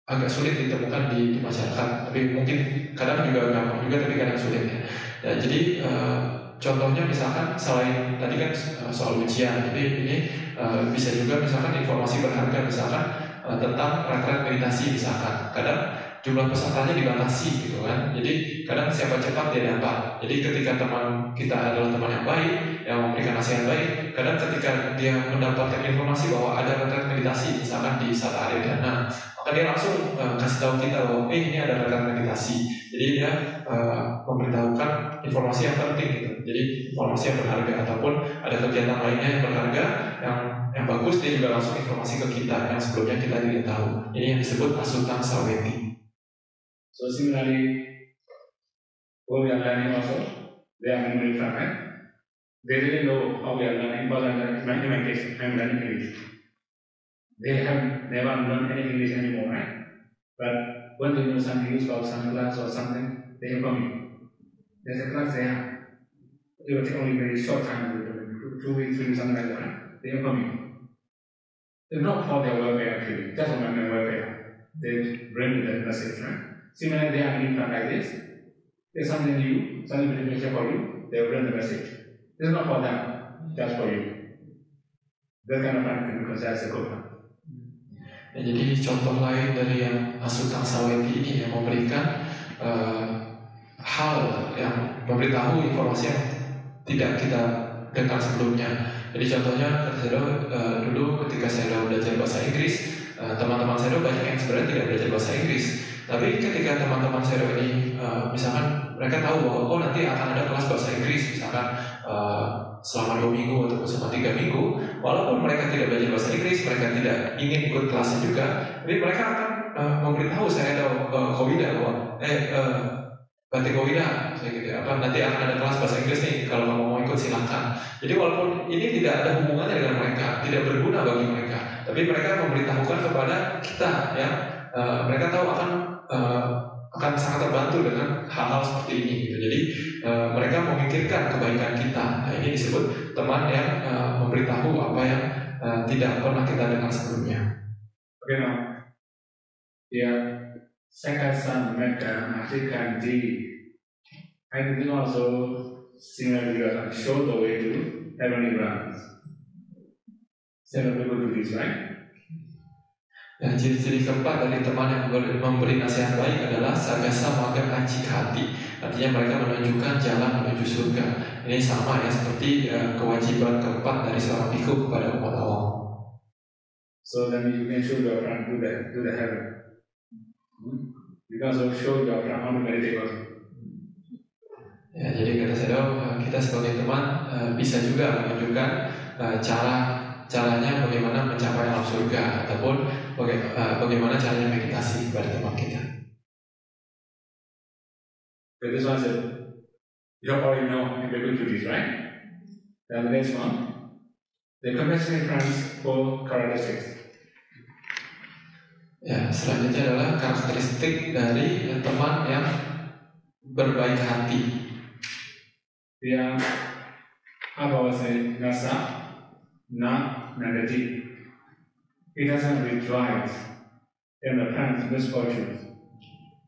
agak sulit ditemukan di masyarakat. Tapi mungkin kadang juga gampang juga, tapi kadang sulit ya. Jadi contohnya misalkan selain tadi kan soal ujian, jadi ini bisa juga misalkan informasi berharga, misalkan tentang retret meditasi misalkan. Kadang jumlah pesertanya dibatasi gitu kan. Jadi kadang siapa cepat dia dapat. Jadi ketika teman kita adalah teman yang baik, yang memberikan nasihat baik, kadang ketika dia mendapatkan informasi bahwa ada retret meditasi misalkan di Sata Aryadhana, maka dia langsung kasih tahu kita bahwa ini ada retret meditasi. Jadi dia memberitahukan informasi yang penting gitu. Jadi informasi yang berharga, ataupun ada kegiatan lainnya yang berharga, yang bagus, dia juga langsung informasi ke kita yang sebelumnya kita tidak tahu. Ini yang disebut asutang saweti. So similarly, when we are learning also, they are memory from, right? They really know how we are learning, because I'm learning English. They have never learned any English anymore, right? But when they know some news about some class or something, they inform me. There's a class there. It will take only very short time, 2 weeks, 3 weeks, something like that, right? They inform me. It's not for their welfare actually, just for my welfare. They bring me the message, right? Similarly, they are doing like this. There's something new, something beneficial for you, they will bring the message. It's not for them, just for you. That kind of thing can be considered as a good one. Ya, jadi contoh lain dari yang asutang saweti ini yang memberikan hal yang memberitahu informasi yang tidak kita dengar sebelumnya. Jadi contohnya dulu ketika saya belajar bahasa Inggris, teman-teman saya banyak yang sebenarnya tidak belajar bahasa Inggris. Tapi ketika teman-teman saya ini misalkan mereka tahu bahwa nanti akan ada kelas bahasa Inggris misalkan selama 2 minggu atau selama 3 minggu, walaupun mereka tidak belajar bahasa Inggris, mereka tidak ingin ikut kelasnya juga, tapi mereka akan memberitahu saya Koida bahwa Bante Gowira, gitu ya. Nanti akan ada kelas bahasa Inggris nih, kalau kamu mau ikut silakan. Jadi walaupun ini tidak ada hubungannya dengan mereka, tidak berguna bagi mereka, tapi mereka memberitahukan kepada kita, ya. Mereka tahu akan sangat terbantu dengan hal-hal seperti ini, gitu. Jadi mereka memikirkan kebaikan kita. Nah, ini disebut teman yang memberitahu apa yang tidak pernah kita dengar sebelumnya. Okay, now, yeah. Second son Mecca, African D. I think also similar to show the way to heavenly realms. Several people do this, right? Ya, ciri-ciri keempat dari teman yang memberi nasihat baik adalah sagasa maga acik hati. Artinya mereka menunjukkan jalan menuju surga. Ini sama ya seperti kewajiban keempat dari seorang bhikkhu kepada umat awam. So then you can show your friend to the heaven. Because of show your friend how to meditate also. Ya, jadi kata saya, kita sebagai teman bisa juga menunjukkan caranya bagaimana mencapai alam surga ataupun bagaimana caranya meditasi kepada teman kita. Okay, this one said, you already know if you're going to do this, right? Then the next one, the compassionate friends for characteristics. Ya, selanjutnya adalah karakteristik dari teman yang berbaik hati. Dia apa bahasa nasa na nandati. He doesn't rejoice in the friend's misfortunes.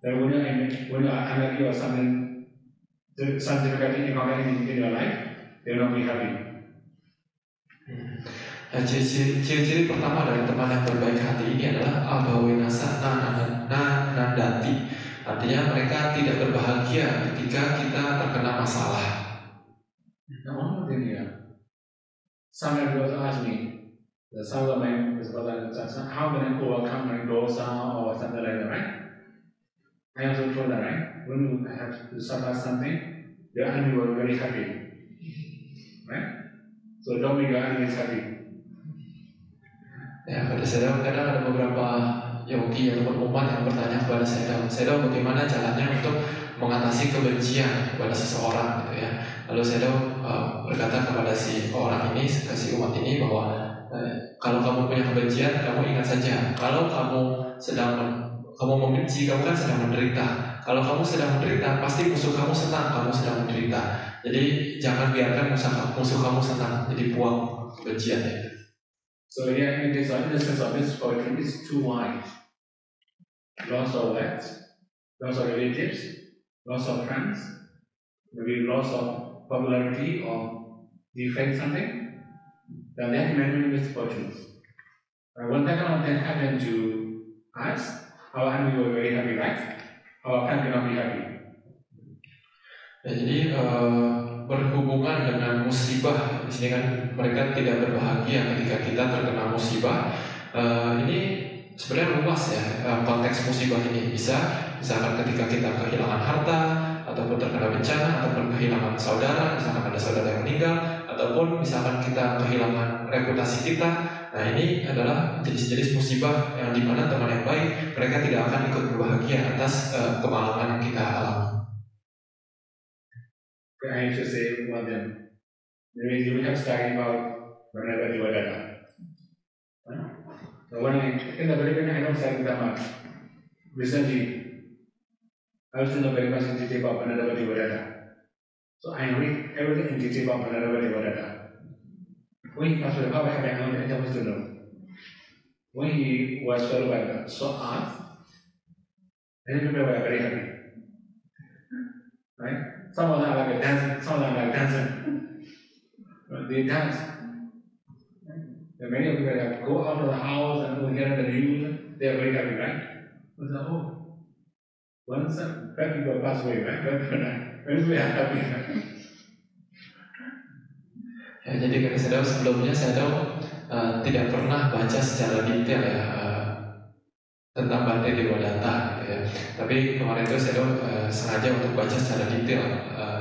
That when you're unlucky or something difficulty in your life, they will not be happy. Nah, ciri-ciri pertama dari teman yang berbaik hati ini adalah abhawenasa nandati. Artinya mereka tidak berbahagia ketika kita terkena masalah. Now one more thing here. Someone was asked me, some of my brothers how can I overcome my dosa or something like that, right? I also told that, right? When you have to suffer something, your enemy will be very happy, right? So don't make your enemies happy. Ya, pada saya kadang ada beberapa yogi ataupun umat yang bertanya kepada saya, bagaimana caranya untuk mengatasi kebencian kepada seseorang, gitu ya. Lalu saya berkata kepada si orang ini, ke si umat ini bahwa kalau kamu punya kebencian, kamu ingat saja, kalau kamu membenci, kamu kan sedang menderita. Kalau kamu sedang menderita, pasti musuh kamu senang kamu sedang menderita. Jadi jangan biarkan musuh kamu senang. Jadi buang kebenciannya. So yeah, in this instance of misfortune is too wide. Loss of wealth, loss of relatives, loss of friends, maybe loss of popularity or defend something. Then there are many misfortunes. When that kind of thing happened to us, our enemy were very happy, right? Our friend cannot be happy. Ya, jadi berhubungan dengan musibah, di sini kan mereka tidak berbahagia ketika kita terkena musibah. Ini sebenarnya luas ya, konteks musibah ini misalkan ketika kita kehilangan harta, ataupun terkena bencana, ataupun kehilangan saudara, misalkan ada saudara yang meninggal, ataupun misalkan kita kehilangan reputasi kita. Nah, ini adalah jenis-jenis musibah yang dimana teman yang baik mereka tidak akan ikut berbahagia atas kemalangan yang kita alami. I should say one thing. Maybe you have studied about Venerable Devadatta. When in the very beginning, I don't study that much. Recently, I was in the very much in detail about Venerable Devadatta. So I read everything in detail about Venerable Devadatta. When he passed away, how happy I was to know. When he was swallowed by the earth, many people were very happy. Right? Some of them are like dancing, some of them are like dancing. They dance. And many of them have go out of the house and hear the news, they are very happy, right? We say, oh, once bad people pass away, right? When we are happy, right? Ya, jadi kata saya sebelumnya tidak pernah baca secara detail ya tentang Bante Devadatta, gitu ya. Tapi kemarin itu saya sengaja untuk baca secara detail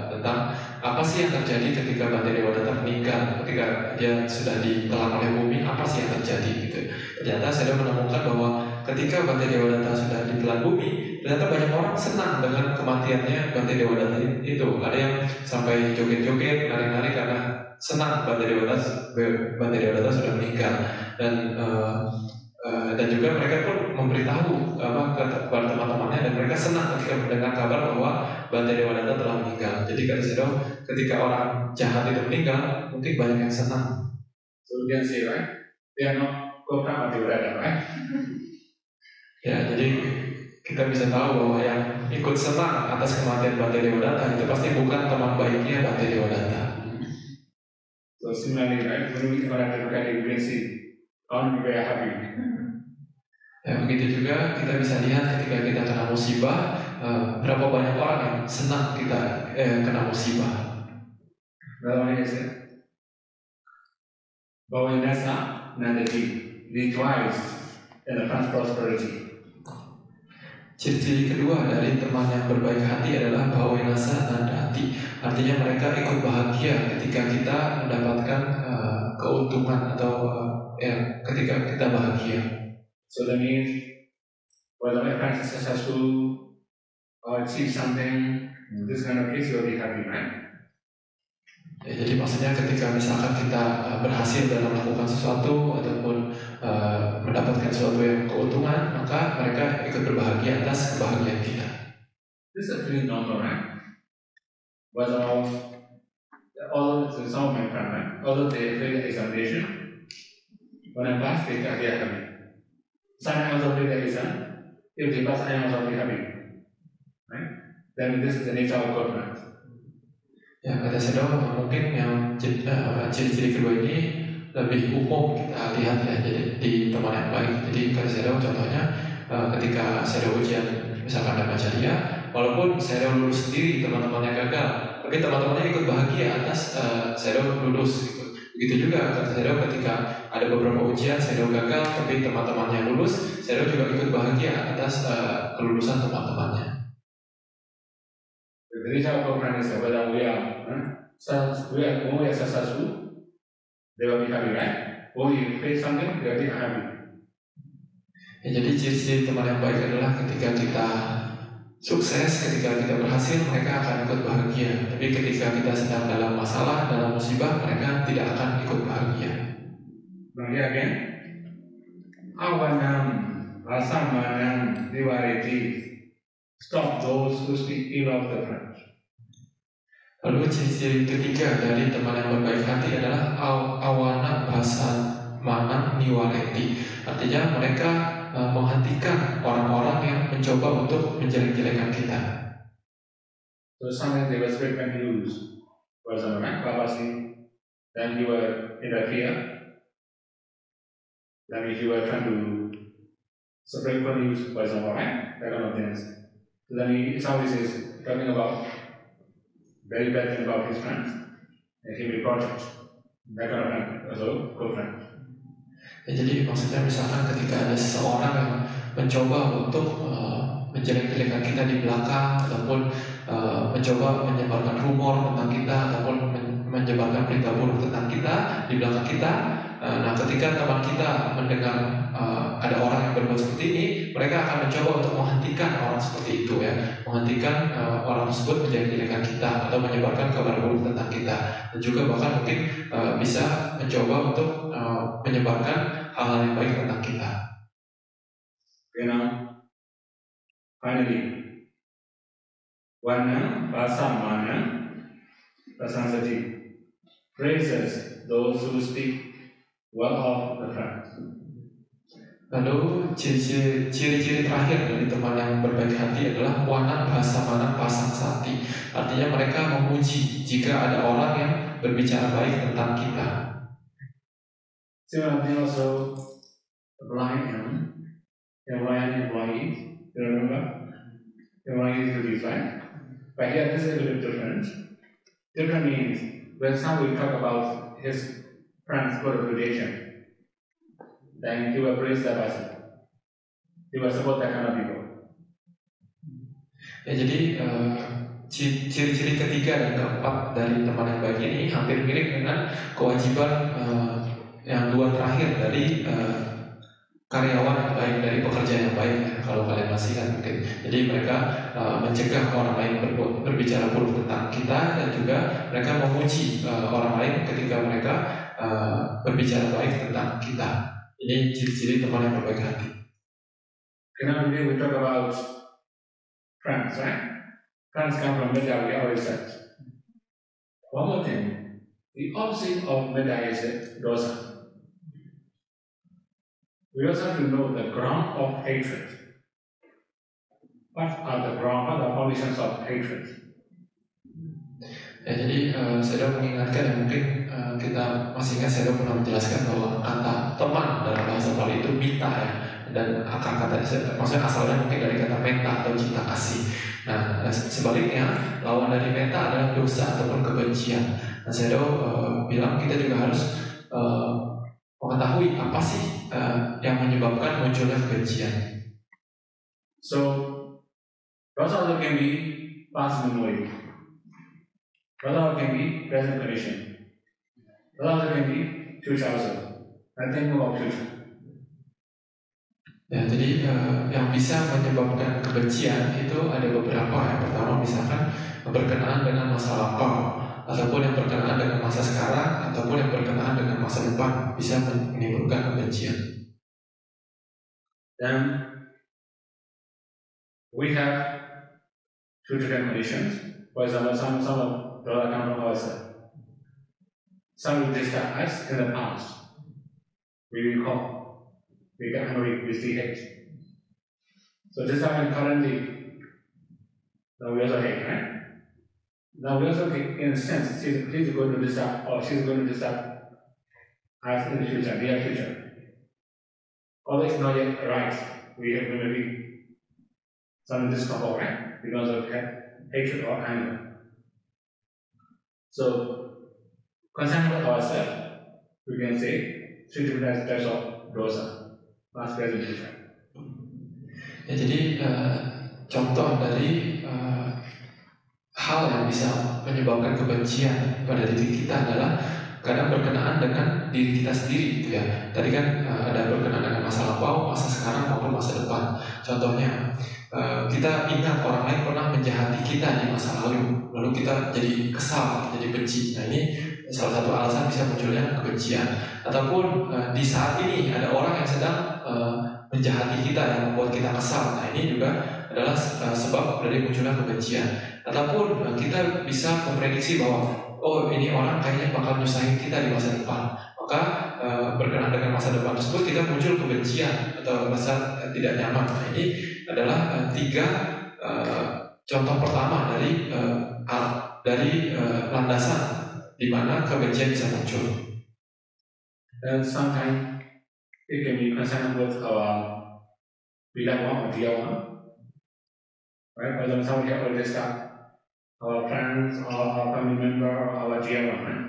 tentang apa sih yang terjadi ketika Bante Devadatta meninggal, ketika dia sudah ditelan oleh bumi, apa sih yang terjadi gitu. Ternyata saya menemukan bahwa ketika Bante Dewadatta sudah ditelan bumi, ternyata banyak orang senang dengan kematiannya Bante Dewadatta itu. Ada yang sampai joget-joget, nari-nari karena senang Bante Dewadatta sudah meninggal. Dan juga mereka pun memberitahu kepada teman-temannya, dan mereka senang ketika mendengar kabar bahwa Bante Dewadatta telah meninggal. Jadi ketika orang jahat itu meninggal, mungkin banyak yang senang. So we can say, right? They are not Gopra Bante Dewadatta, right? Ya, jadi kita bisa tahu bahwa yang ikut senang atas kematian Bante Dewadatta itu pasti bukan teman baiknya Bante Dewadatta. So similarly, right? When we are at the we can see how we are happy. Ya, begitu juga kita bisa lihat ketika kita kena musibah, berapa banyak orang yang senang kita kena musibah. Bagaimana sih? Bahwa nasa nanti rejoice in the friend's prosperity. Ciri-ciri kedua dari teman yang berbaik hati adalah bawenasa nandati. Artinya mereka ikut bahagia ketika kita mendapatkan keuntungan atau ketika kita bahagia. So that means whether my friend is successful or achieve something, this kind of case you will be happy, right? Ya, jadi maksudnya ketika misalkan kita berhasil dalam melakukan sesuatu ataupun mendapatkan sesuatu yang keuntungan, maka mereka ikut berbahagia atas kebahagiaan kita. This is pretty normal, right? But although some of my friends, right? Although they fail the examination, when I pass, they are happy. Some also fail the exam. If they pass, I am also happy, right? Then this is the nature of God. Ya, kata Sedo, mungkin yang ciri-ciri kedua ini lebih umum kita lihat ya, jadi di teman yang baik. Jadi kata Sedo contohnya ketika Sedo ujian misalkan Dhammacarya, walaupun Sedo lulus sendiri, teman-temannya gagal, tapi teman-temannya ikut bahagia atas Sedo lulus gitu. Begitu juga kata Sedo ketika ada beberapa ujian Sedo gagal, tapi teman-temannya lulus, Sedo juga ikut bahagia atas kelulusan teman-temannya. The nature of our is whether we are successful, they will be happy, right? Or you face something, they will be happy. Ya, jadi ciri-ciri teman yang baik adalah ketika kita sukses, ketika kita berhasil, mereka akan ikut bahagia. Tapi ketika kita sedang dalam masalah, dalam musibah, mereka tidak akan ikut bahagia. Now here again, awanam, asamanam, divariti. Stop those who speak ill of the friend. Lalu ciri-ciri ketiga dari teman yang berbaik hati adalah awana basa mana niwareti. Artinya mereka menghentikan orang-orang yang mencoba untuk menjelek-jelekan kita. So sometimes they will spread bad news. For example, Babasi, then you were interfere. Then if you were trying to spread good news, for example, right? That kind of things. So then it's always talking about very bad thing about his friends, and he will project that kind of friend, also good friend. Ya, jadi maksudnya misalkan ketika ada seseorang yang mencoba untuk menjelek-jelekan kita di belakang, ataupun mencoba menyebarkan rumor tentang kita, ataupun menyebarkan berita buruk tentang kita di belakang kita. Nah, ketika teman kita mendengar ada orang yang berbuat seperti ini, mereka akan mencoba untuk menghentikan orang seperti itu ya, menghentikan orang tersebut menjelek-jelekan kita atau menyebarkan kabar buruk tentang kita, dan juga bahkan mungkin bisa mencoba untuk menyebarkan hal-hal yang baik tentang kita. Okay, now finally, Varna, Vasa, Mana, Prasansati praises those who speak well of the friend. Lalu ciri-ciri terakhir dari teman yang berbaik hati adalah wana bahasa mana pasang sati. Artinya mereka memuji jika ada orang yang berbicara baik tentang kita. Similarly also the blind employees, you remember? Employees to be right? But here this is a little different. Different means when someone will talk about his friend's good reputation, then he will praise that person. He will support that kind of people. Ya, jadi ciri-ciri ketiga dan keempat dari teman yang baik ini hampir mirip dengan kewajiban yang dua terakhir dari karyawan yang baik, dari pekerja yang baik ya, kalau kalian masih kan mungkin. Jadi mereka mencegah orang lain berbicara buruk tentang kita, dan juga mereka memuji orang lain ketika mereka berbicara baik tentang kita. Ini ciri-ciri teman yang berbaik hati. Now today we talk about friends, right? Friends come from Metta, we always said. One more thing, the opposite of Metta is dosa. We also have to know the ground of hatred. What are the foundations of hatred? Ya, jadi saya mengingatkan yang mungkin kita masih ingat, saya pernah menjelaskan bahwa kata teman dalam bahasa Bali itu mita ya, dan akar kata maksudnya asalnya mungkin dari kata meta atau cinta kasih. Nah, sebaliknya lawan dari meta adalah dosa ataupun kebencian. Nah, saya bilang kita juga harus mengetahui apa sih yang menyebabkan munculnya kebencian. So, dosa also can be past memory. Dosa can be present condition. Dosa can be future also. I think about future. Ya, jadi yang bisa menyebabkan kebencian itu ada beberapa. Yang pertama misalkan berkenaan dengan masa lampau, ataupun yang berkenaan dengan masa sekarang, ataupun yang berkenaan dengan masa depan, bisa menimbulkan kebencian. Then we have two different conditions. For example, some of the come from ourselves. Some will disturb us in the past. We recall. We get angry, we still hate. So this happened currently. Now we also hate, right? Now we also hate, in a sense, he's going to disturb, or she's going to disturb us in the future, near future. Although it's not yet right, we have maybe some discomfort, right? Because of hatred or anger. So, concern with ourselves, we can say three different types of dosa. Ya, jadi contoh dari hal yang bisa menyebabkan kebencian pada diri kita adalah kadang berkenaan dengan diri kita sendiri, gitu ya. Tadi kan ada berkenaan dengan masa lampau, masa sekarang maupun masa depan. Contohnya kita ingat orang lain pernah menjahati kita di masa lalu kita jadi kesal, jadi benci. Nah, ini salah satu alasan bisa munculnya kebencian. Ataupun di saat ini ada orang yang sedang menjahati kita, yang membuat kita kesal. Nah, ini juga adalah sebab dari munculnya kebencian. Ataupun kita bisa memprediksi bahwa oh, ini orang kayaknya bakal nyusahin kita di masa depan. Maka berkenaan dengan masa depan tersebut kita muncul kebencian atau rasa tidak nyaman. Nah, ini adalah tiga contoh pertama dari landasan di mana kebencian bisa muncul. And sometimes it can be concerned with our beloved one or dear one. Right? For example, someone here already start our friends or our family member or our dear one, right?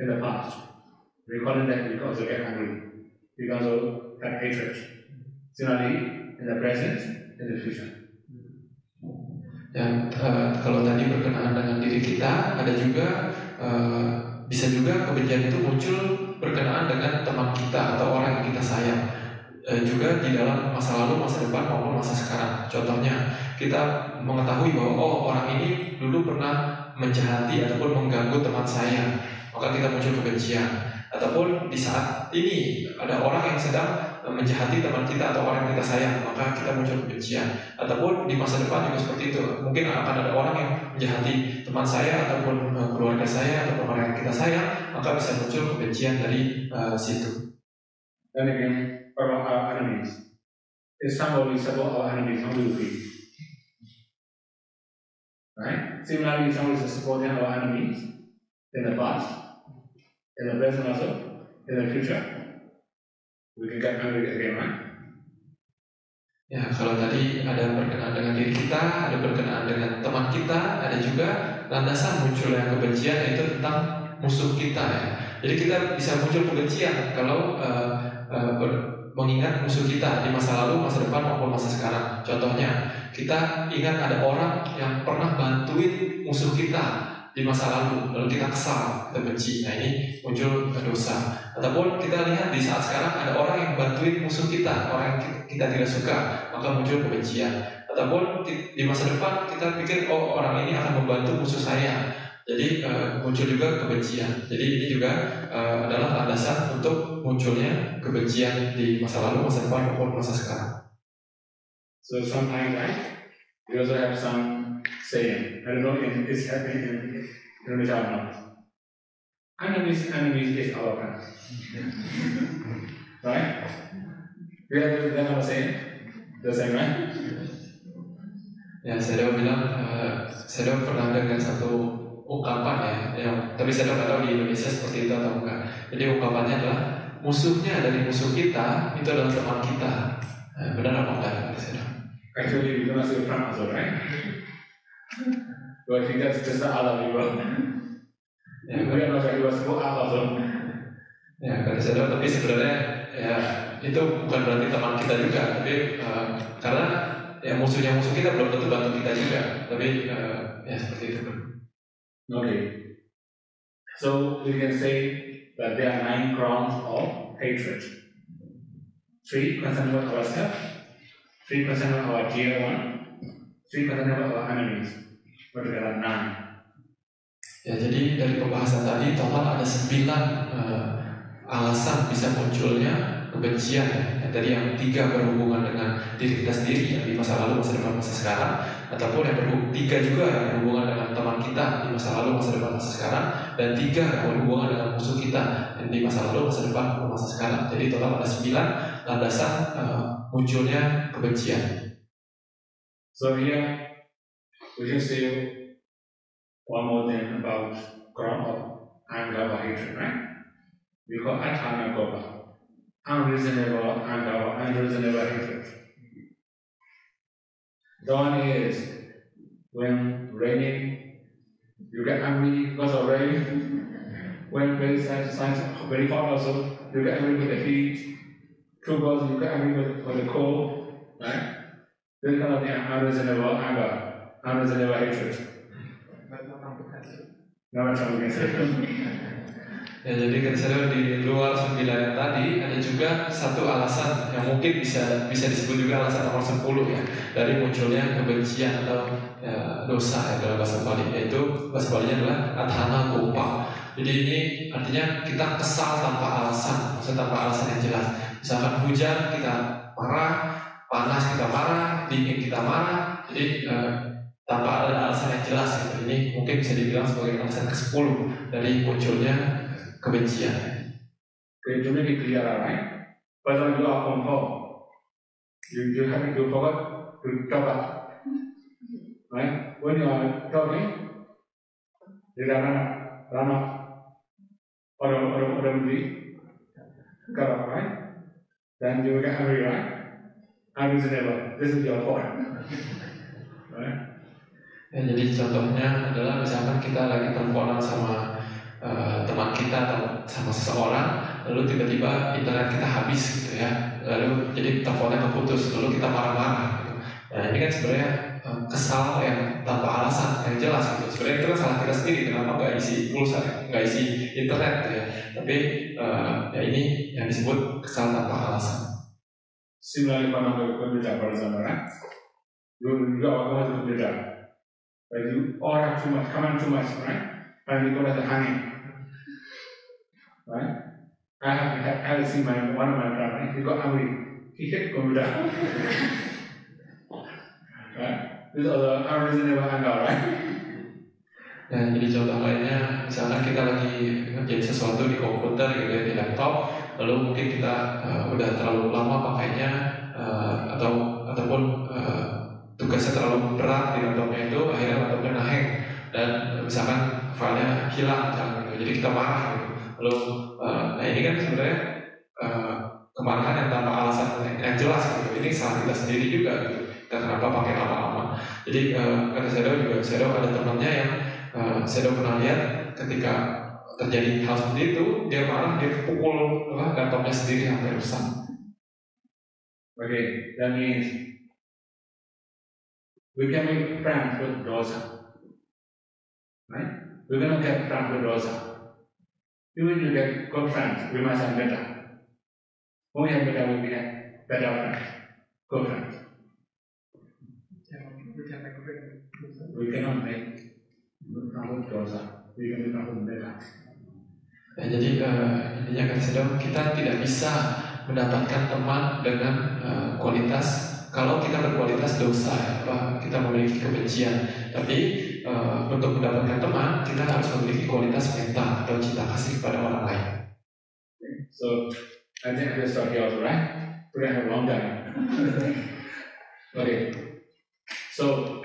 In the past. Recalling that because they get angry, because of that hatred. Similarly, in the present, in the future. Dan kalau tadi berkenaan dengan diri kita, ada juga bisa juga kebencian itu muncul berkenaan dengan teman kita atau orang yang kita sayang, juga di dalam masa lalu, masa depan maupun masa sekarang. Contohnya kita mengetahui bahwa oh, orang ini dulu pernah menjahati ataupun mengganggu teman saya, maka kita muncul kebencian. Ataupun di saat ini ada orang yang sedang menjahati teman kita atau orang yang kita sayang, maka kita muncul kebencian. Ataupun di masa depan juga seperti itu, mungkin akan ada orang yang menjahati teman saya ataupun keluarga saya ataupun orang yang kita sayang, maka bisa muncul kebencian dari situ. Then again, for our enemies, if somebody support our enemies, how will we feel? Right? Similarly, if somebody is supporting our enemies in the past, in the present also, in the future, we can get angry again, right? Ya, kalau tadi ada berkenaan dengan diri kita, ada berkenaan dengan teman kita, ada juga landasan munculnya kebencian, yaitu tentang musuh kita ya. Jadi kita bisa muncul kebencian kalau mengingat musuh kita di masa lalu, masa depan maupun masa sekarang. Contohnya Kita ingat ada orang yang pernah bantuin musuh kita di masa lalu, lalu kita kesal, kita benci. Nah, ini muncul dosa. Ataupun kita lihat di saat sekarang ada orang yang bantuin musuh kita, orang yang kita tidak suka, maka muncul kebencian. Ataupun di masa depan kita pikir, oh orang ini akan membantu musuh saya, jadi muncul juga kebencian. Jadi ini juga adalah landasan untuk munculnya kebencian di masa lalu, masa depan maupun masa sekarang. So sometimes, right, we also have some saying. I don't know if it's happening in Indonesia or not. Enemies is our friends. Right? We have that kind of saying. The same, right? Ya, saya bilang, saya pernah dengar satu ungkapan ya, tapi saya tidak tahu di Indonesia seperti itu atau enggak. Jadi ungkapannya adalah musuhnya dari musuh kita itu adalah teman kita. Benar apa enggak? Actually, we don't see from also, right? But I think that's just the other people. We are not sure was who are also. Ya, kata saya tapi sebenarnya ya itu bukan berarti teman kita juga, tapi karena ya musuhnya musuh kita belum tentu bantu kita juga, tapi ya seperti itu. Okay. So we can say that there are 9 grounds of hatred. 3 concerning ourselves, 3 concerning our dear one, 3 concerning our enemies. Altogether 9. Ya, jadi dari pembahasan tadi total ada 9 alasan bisa munculnya kebencian ya. Tadi yang 3 berhubungan dengan diri kita sendiri yang di masa lalu, masa depan, masa sekarang, ataupun yang 3 juga yang berhubungan dengan teman kita di masa lalu, masa depan, masa sekarang, dan 3 yang berhubungan dengan musuh kita yang di masa lalu, masa depan, masa sekarang. Jadi total ada 9 landasan munculnya kebencian. So here we can see one more thing about ground of anger or hatred, right? We call atana goba. Unreasonable anger or unreasonable hatred. The one is when raining, you get angry because of rain. When very very hot also, you get angry with the heat. Too cold, you get angry with the cold, right? This kind of thing, unreasonable anger, unreasonable hatred. No matter what you can say. Ya, jadi saya di luar 9 yang tadi ada juga satu alasan yang mungkin bisa disebut juga alasan nomor 10 ya, dari munculnya kebencian atau dosa ya dalam bahasa Bali, yaitu bahasa Balinya adalah atana gopa. Jadi ini artinya kita kesal tanpa alasan, maksudnya tanpa alasan yang jelas. Misalkan hujan kita marah, panas kita marah, dingin kita marah, jadi tanpa ada alasan yang jelas gitu. Ini mungkin bisa dibilang sebagai alasan ke-10 dari munculnya kebencian. Okay, to make it clear, right? For example, you are on call. You forgot to talk up. Right? When you are talking, you run off. Or cut off, right? Then you will get angry, right? Unreasonable. This is your fault. Right? Ya, jadi contohnya adalah misalkan kita lagi teleponan sama teman kita atau sama seseorang, lalu tiba-tiba internet kita habis gitu ya, lalu jadi teleponnya keputus, lalu kita marah-marah gitu. Nah, ini kan sebenarnya kesal yang tanpa alasan yang jelas gitu. Sebenarnya itu kan salah kita sendiri, kenapa nggak isi pulsa, nggak isi internet gitu ya. Tapi ya ini yang disebut kesal tanpa alasan. Similarly, kalau kita berbeda pada zaman, juga orang itu berbeda. Like you all have too much, come on too much, right? And you go at the hanging. Right? I have seen one of my friends, he got angry. He hit computer. Right? This is the unreasonable anger, right? Nah, jadi contoh lainnya, misalkan kita lagi ngerjain sesuatu di komputer gitu ya, di laptop, lalu mungkin kita udah terlalu lama pakainya ataupun tugasnya terlalu berat di laptopnya itu, akhirnya laptopnya nge-hang dan misalkan filenya hilang gitu. Jadi kita marah gitu. Lalu, nah ini kan sebenarnya kemarahan yang tanpa alasan yang jelas gitu. Ini salah kita sendiri juga gitu. Kita kenapa pakai lama-lama. Jadi kata Shadow ada temannya yang Shadow pernah lihat ketika terjadi hal seperti itu, dia marah, dia pukul laptopnya sendiri sampai rusak. Okay, that means We can make friends with dosa, right? We cannot get friends with dosa. Even to get good friends, we must have metta. When we have metta, we get better friends, good friends. We cannot make friends with dosa. We can make friends with metta. Ya, jadi intinya kan sedang kita tidak bisa mendapatkan teman dengan kualitas kalau kita berkualitas dosa, kita memiliki kebencian. Tapi untuk mendapatkan teman kita harus memiliki kualitas metta atau cinta kasih kepada orang lain. So I think I will stop here also, right? We have a long time. Okay. So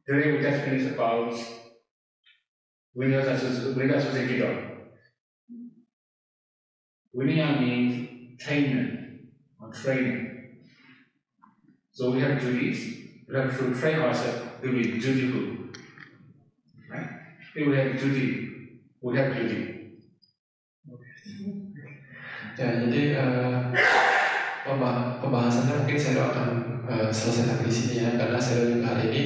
today we just finished about Vinaya Susikito. Vinaya means training. So we have duties. We have to train ourselves to be dutiful. Right? If we have duty, we have duty. Ya, jadi pembahasannya mungkin saya akan selesai di sini ya, karena saya juga hari ini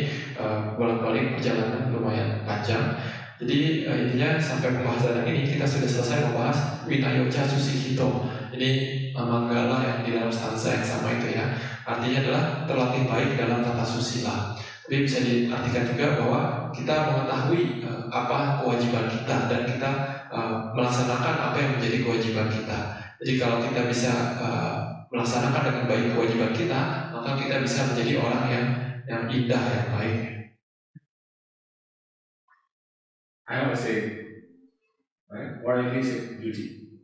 bolak-balik perjalanan lumayan panjang. Jadi intinya sampai pembahasan ini kita sudah selesai membahas Vinayoca Susikito. Ini manggala yang di dalam stanza yang sama itu ya. Artinya adalah terlatih baik dalam tata susila. Tapi bisa diartikan juga bahwa kita mengetahui apa kewajiban kita dan kita melaksanakan apa yang menjadi kewajiban kita. Jadi kalau kita bisa melaksanakan dengan baik kewajiban kita, maka kita bisa menjadi orang yang indah, yang baik. I always say, right? What is duty?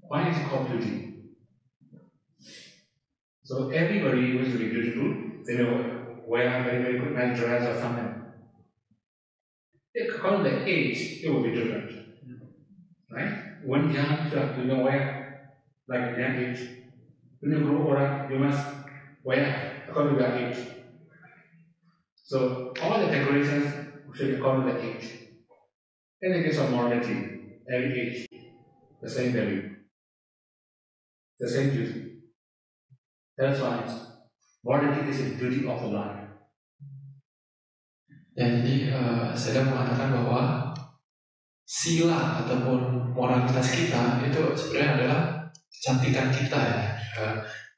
Why is it called duty? So everybody wants to be beautiful. They know wear very, very good nice dress or something. According to the age, it will be different, right? When young, you know wear like young age. When you grow older, you must wear according to your age. So all the decorations should according to the age. In the case of morality, every age, the same value, the same duty. That's why morality is a duty of the life. Ya, jadi saya mengatakan bahwa sila ataupun moralitas kita itu sebenarnya adalah kecantikan kita ya.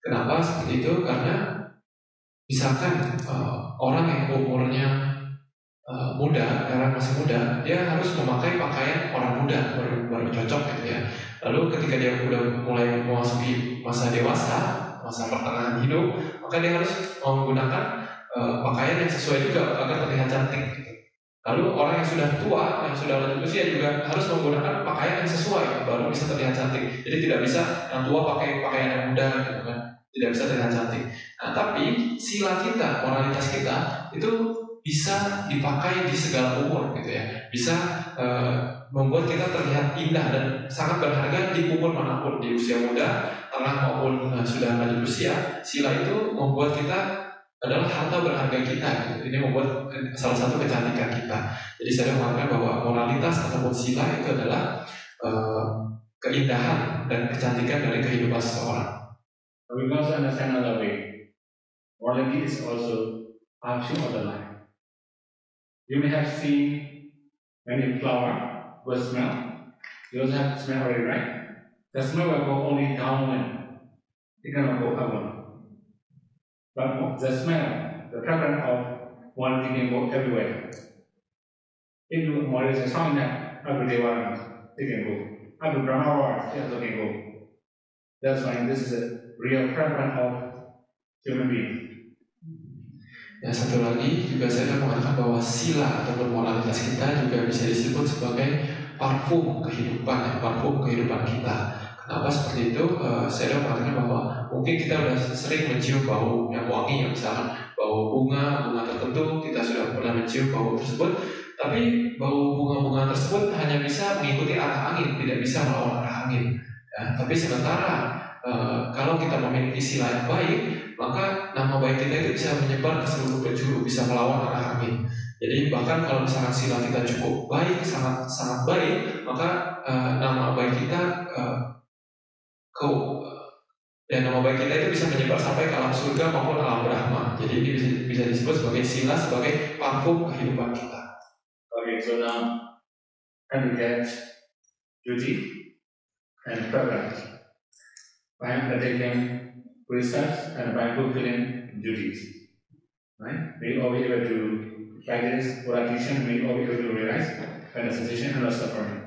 Kenapa seperti itu? Karena misalkan orang yang umurnya muda, karena masih muda, dia harus memakai pakaian orang muda baru cocok gitu ya. Lalu ketika dia udah mulai memasuki masa dewasa, masa pertengahan hidup, maka dia harus menggunakan pakaian yang sesuai juga agar terlihat cantik. Gitu. Lalu orang yang sudah tua, yang sudah lanjut usia juga harus menggunakan pakaian yang sesuai baru bisa terlihat cantik. Jadi tidak bisa yang tua pakai pakaian yang muda, gitu kan? Tidak bisa terlihat cantik. Nah, tapi sila kita, moralitas kita itu bisa dipakai di segala umur gitu ya. Bisa membuat kita terlihat indah dan sangat berharga di umur manapun, di usia muda, tengah maupun sudah lanjut usia. Sila itu membuat kita adalah harta berharga kita gitu. Ini membuat salah satu kecantikan kita. Jadi saya mengatakan bahwa moralitas ataupun sila itu adalah keindahan dan kecantikan dari kehidupan seseorang. We must understand another way. Morality is also function of the life. You may have seen many flower will smell. You also have to smell already, right? The smell will go only downwind. It cannot go upward. But the smell, the fragrance of morality can go everywhere. If morality is strong enough, up to Devarana, it can go. Up to Brahma world, it also can go. That's why this is a real preference of human being. Ya, satu lagi juga saya mengatakan bahwa sila ataupun moralitas kita juga bisa disebut sebagai parfum kehidupan, ya, parfum kehidupan kita. Kenapa seperti itu? Saya mengatakan bahwa mungkin kita sudah sering mencium bau yang wangi, ya, misalkan bau bunga tertentu, kita sudah pernah mencium bau tersebut. Tapi bau bunga-bunga tersebut hanya bisa mengikuti arah angin, tidak bisa melawan arah angin. Ya, tapi sementara kalau kita memiliki sila yang baik, maka nama baik kita itu bisa menyebar ke seluruh penjuru, bisa melawan arah angin. Jadi bahkan kalau misalkan sila kita cukup baik, sangat baik, maka nama baik kita Dan nama baik kita itu bisa menyebar sampai ke alam surga maupun alam Brahma. Jadi ini bisa disebut sebagai sila, sebagai parfum kehidupan kita. Okay, so now can we get duty and purpose by undertaking research and by fulfilling duties. Right? We all be able to practice what our teaching, we all be able to realize and association and suffering.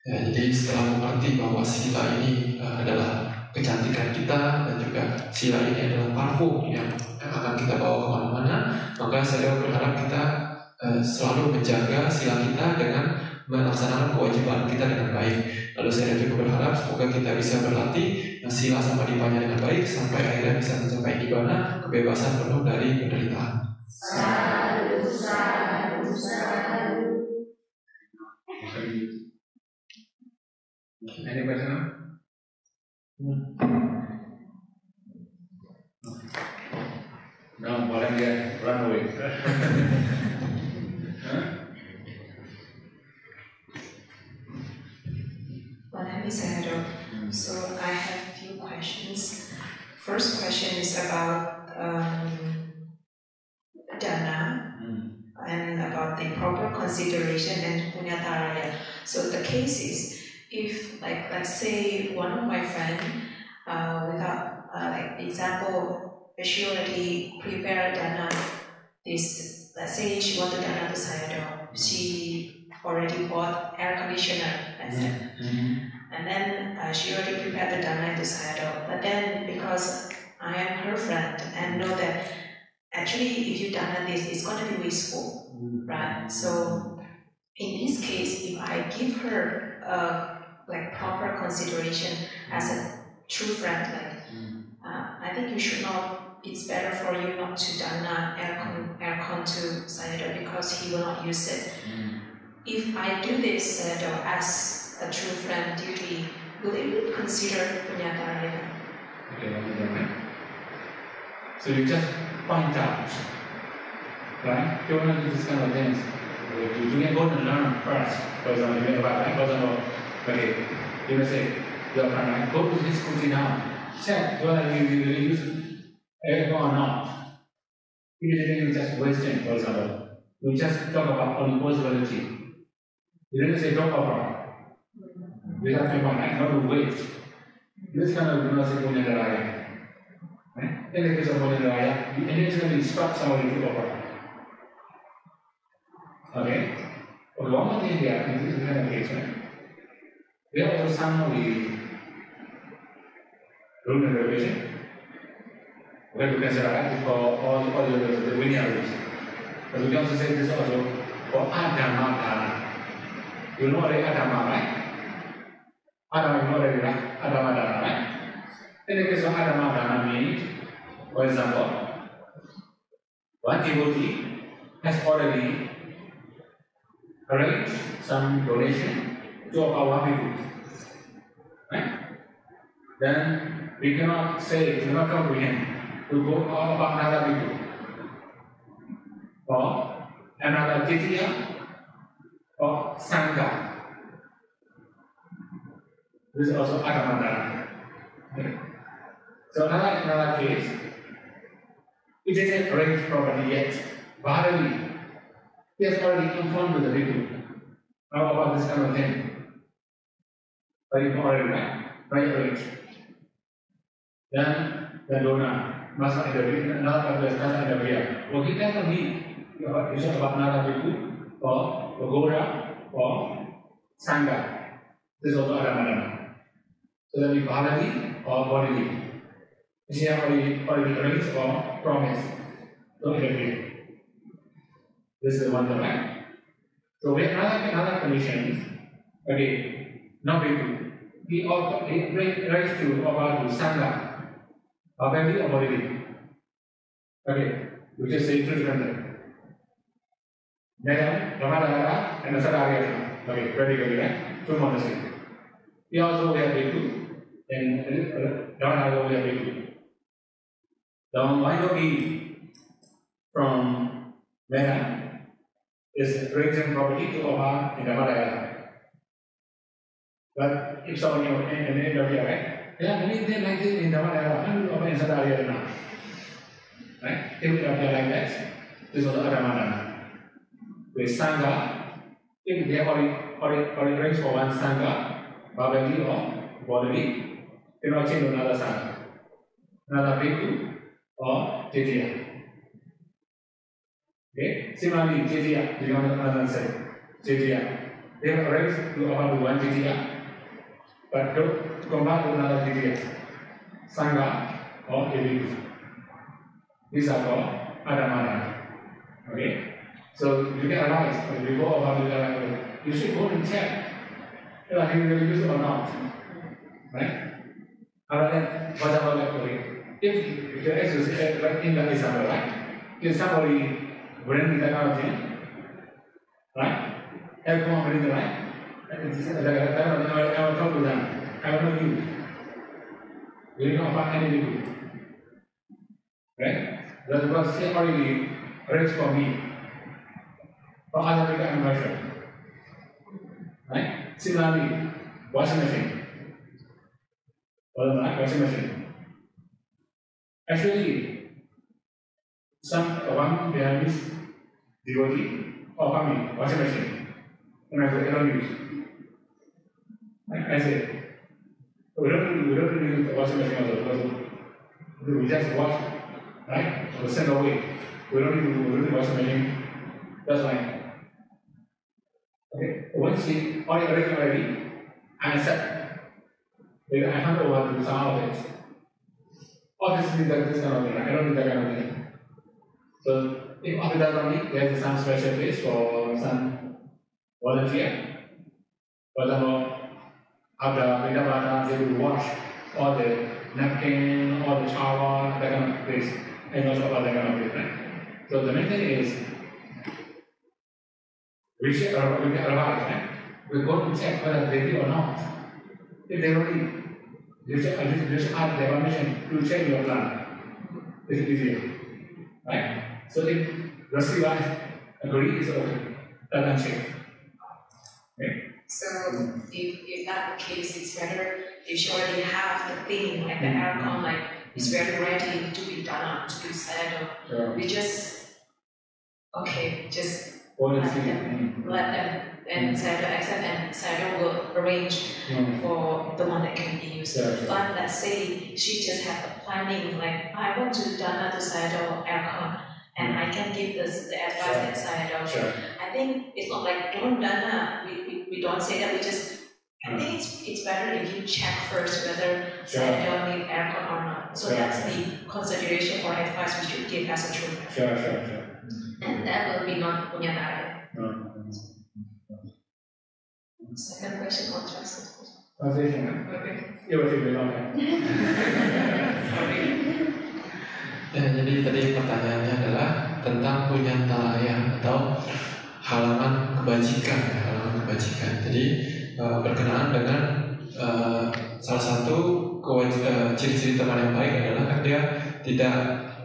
Ya, jadi setelah mengerti bahwa sila ini adalah kecantikan kita dan juga sila ini adalah parfum yang akan kita bawa kemana-mana, maka saya berharap kita selalu menjaga sila kita dengan melaksanakan kewajiban kita dengan baik. Lalu saya juga berharap semoga kita bisa berlatih sila sama dipanya dengan baik sampai akhirnya bisa mencapai nibbana, kebebasan penuh dari penderitaan. Sadu. Any question now? No, volunteer, run away. My name is Sandro. So I have a few questions. First question is about dana and about the proper consideration and punyataraya. So the case is, if like let's say one of my friend without like example, she already prepared dana. This, let's say she want to dana to Sayadaw. She already bought air conditioner, let's say. And then she already prepared the dana to Sayadaw. But then because I am her friend and know that actually if you dana this, it's going to be wasteful, right? So in this case, if I give her like proper consideration as a true friend, like I think you should not. It's better for you not to dana aircon to Sayadaw because he will not use it. If I do this Sayadaw as a true friend duty, will it consider punyataraya? Okay, so you just point out, right? You want to do this kind of things. You can go to learn first. For example, you okay, you will say, your friend, go to this scooty now. Check whether you will use aircon or not. If you just wasting, for example, you just talk about only possibility. You didn't say talk about. Without aircon, not to waste. This kind of punyataraya. Right? In the case of punyataraya, you initially stop somebody to offer. Okay? But one more thing here, in this kind of case, right? We have also some of the rule and regulation. We have to consider that for all the linear rules. But we can also say this also for adhamma dana. You know already adhamma, right? Adhamma, you know already, right? Adhamma dana, right? In the case of adhamma dana means, for example, one devotee has already arranged some donation to our people, right? Then we cannot say, we cannot come to him to go about another people or another titiya or sangha. This is also adhamma. Okay. So another case, it isn't arranged properly yet. Bharati, he has already informed with the people. How about this kind of thing? Very already right arranged. Then the donor must intervene, another person must interfere. Well, he cannot be issue about another people or Gora or Sangha. This is also adhamma. So that be Bharati or Bodhi. She has already arranged or promised. Don't interfere. This is the one thing, right? So we have another conditions. Okay, not people. He raised to about Sangha. Abadi or Bodhi. Okay, we just say two different things. Madam, Ramadana, and Saragaya. Okay, very good, right? Two monasteries. We also have people, and Ramadana we have people. The Vaidoghi from Mera is raising property to Oha in Ramadana. But if someone in India, right? There are many things like this in Dhamma and open in Sadhya now. Right? If we appear like that, this was Adhamadana. With Sangha, if they arrange for one Sangha, verbally or bodily, they not change to another Sangha, another Bhikkhu or Jitiya. Okay? Similarly, Jitiya, Jitiya said, Jitiya. They have arranged to offer one Jitiya, but don't combine to another Jitiya, Sangha or Bhikkhu. These are called Adhamadana. Okay? So you can analyze, before about you should go and check whether he will use it or not. Right? Other than for example, if the exercise like in the example, right? If somebody bring that kind of thing, right? Everyone brings it, right? I will talk to them. I will not use. We will not find any people. Right? That's because he already arranged for me. For other people and myself. Right? Similarly, washing machine. Washing machine. Actually, one Vietnamese devotee offer me washing machine. And I said, I don't use. I said, we don't use the washing machine also. We just wash, right? Or send away. We don't need to wash the machine. That's fine. Okay. Once he already, I accept. Then I hand over to someone else. Obviously, this kind of thing. I don't need that kind of thing. So, if after that only, there's some special place for some volunteer. For example, after Vedavana, they will wash all the napkin, all the shower, that kind of place, and also all that kind of place, right? So the main thing is, we should arrive, right? We go to check whether they do or not. If they already, you should ask their permission to check your blood. It's easier, right? So if the Siva agree, it's okay. That can check. Okay? So if that the case, it's better if you already have the thing like the aircon, like it's very ready to be done, to be settled. Yeah. We just let them and settle, accept and settle will arrange for the one that can be used. Yeah. But let's say she just have a planning like I want to Dana to settle aircon. And I can give the advice and settle. Sure. I think it's not like don't Dana. We don't say that. We just. I think it's better if you check first whether settle need aircon or not. So that's the consideration or advice we should give as a children. Sure. And that will be not punyatara. Second question or Translation. Okay. It will take a long time. Ya, jadi tadi pertanyaannya adalah tentang punyantaraya atau halaman kebajikan. Jadi berkenaan dengan salah satu ciri-ciri teman yang baik adalah kan dia tidak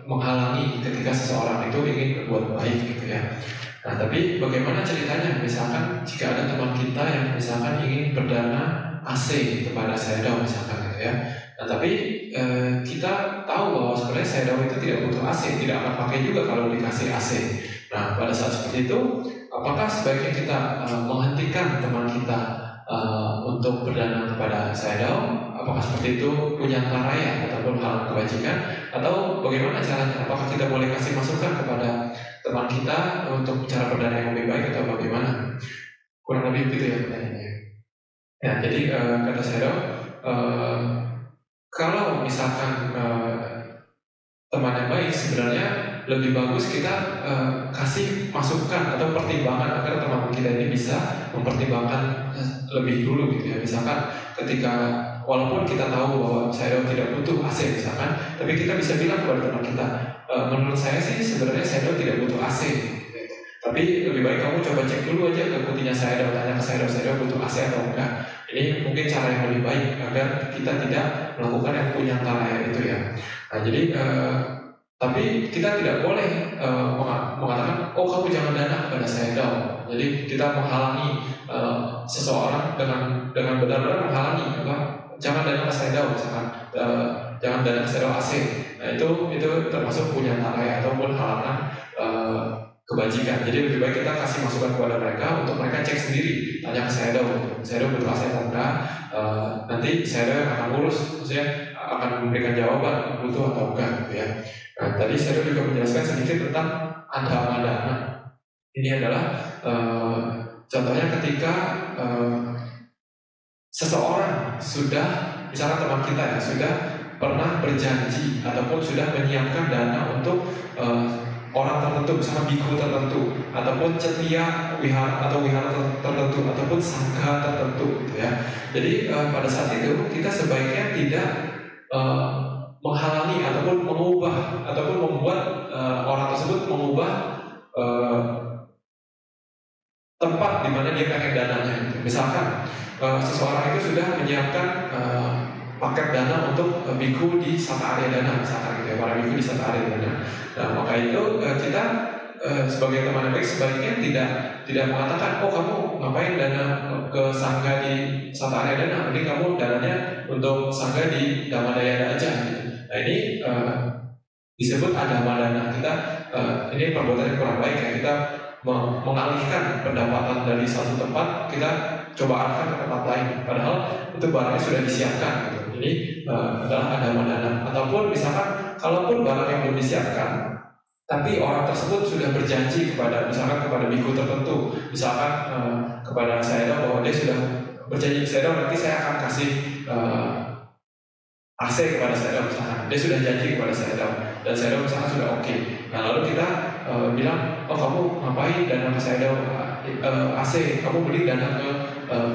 menghalangi ketika seseorang itu ingin berbuat baik gitu ya. Nah, tapi bagaimana ceritanya? Misalkan jika ada teman kita yang misalkan ingin berdana AC kepada Sayadaw misalkan gitu ya. Nah, tapi kita tahu bahwa sebenarnya Sayadaw itu tidak butuh AC, tidak akan pakai juga kalau dikasih AC. Nah, pada saat seperti itu, apakah sebaiknya kita menghentikan teman kita untuk berdana kepada Sayadaw? Apakah seperti itu punyantaraya ataupun hal kebajikan? Atau bagaimana caranya? Apakah kita boleh kasih masukan kepada teman kita untuk cara berdana yang lebih baik atau bagaimana? Kurang lebih begitu ya pertanyaannya. Ya, jadi kata Sayadaw, kalau misalkan teman yang baik sebenarnya lebih bagus kita kasih masukan atau pertimbangan agar teman kita ini bisa mempertimbangkan lebih dulu gitu ya. Misalkan ketika walaupun kita tahu bahwa Sayadaw tidak butuh AC misalkan, tapi kita bisa bilang kepada teman kita, menurut saya sih sebenarnya Sayadaw tidak butuh AC. Tapi lebih baik kamu coba cek dulu aja ke putihnya Sayadaw, tanya ke Sayadaw butuh AC atau enggak. Ini mungkin cara yang lebih baik agar kita tidak melakukan yang punyantaraya itu ya. Nah, jadi tapi kita tidak boleh mengatakan, oh kamu jangan dana kepada Sayadaw. Jadi kita menghalangi seseorang dengan dengan benar-benar menghalangi apa, jangan dana ke Saidao misalkan, jangan dana ke Saidao AC. Nah itu termasuk punya tarai ataupun halangan kebajikan. Jadi lebih baik kita kasih masukan kepada mereka untuk mereka cek sendiri, tanya ke Saidao butuh AC atau enggak, nanti Saidao akan urus, maksudnya akan memberikan jawaban butuh atau enggak gitu ya. Nah, tadi Saidao juga menjelaskan sedikit tentang dana. Ini adalah contohnya ketika seseorang sudah, misalkan teman kita ya, sudah pernah berjanji ataupun sudah menyiapkan dana untuk orang tertentu, misalnya biku tertentu, ataupun cetia wihara tertentu, ataupun sangha tertentu, gitu ya. Jadi pada saat itu kita sebaiknya tidak menghalangi ataupun mengubah ataupun membuat orang tersebut mengubah tempat di mana dia pakai dananya. Gitu. Misalkan seseorang itu sudah menyiapkan paket dana untuk biku di Sata Arya Dana, misalkan gitu ya, para biku di Sata Arya Dana. Nah, maka itu kita sebagai teman baik sebaiknya tidak mengatakan, oh kamu ngapain dana ke sangga di Sata Arya Dana, mending kamu dananya untuk sangga di Dhammadayana aja. Gitu. Nah ini disebut adhamadana. Kita ini perbuatan yang kurang baik ya, kita mengalihkan pendapatan dari satu tempat, kita coba arahkan ke tempat lain, padahal itu barangnya sudah disiapkan gitu. Ini adalah adhamadana. Ataupun misalkan kalaupun barang yang belum disiapkan, tapi orang tersebut sudah berjanji misalkan kepada biku tertentu, misalkan kepada Saidao bahwa dia sudah berjanji ke Saidao, nanti saya akan kasih AC kepada Saidao, misalkan dia sudah janji kepada Saidao dan Saidao misalkan sudah oke. Nah lalu kita bilang, oh kamu ngapain dana ke Saidao AC, kamu beli dana ke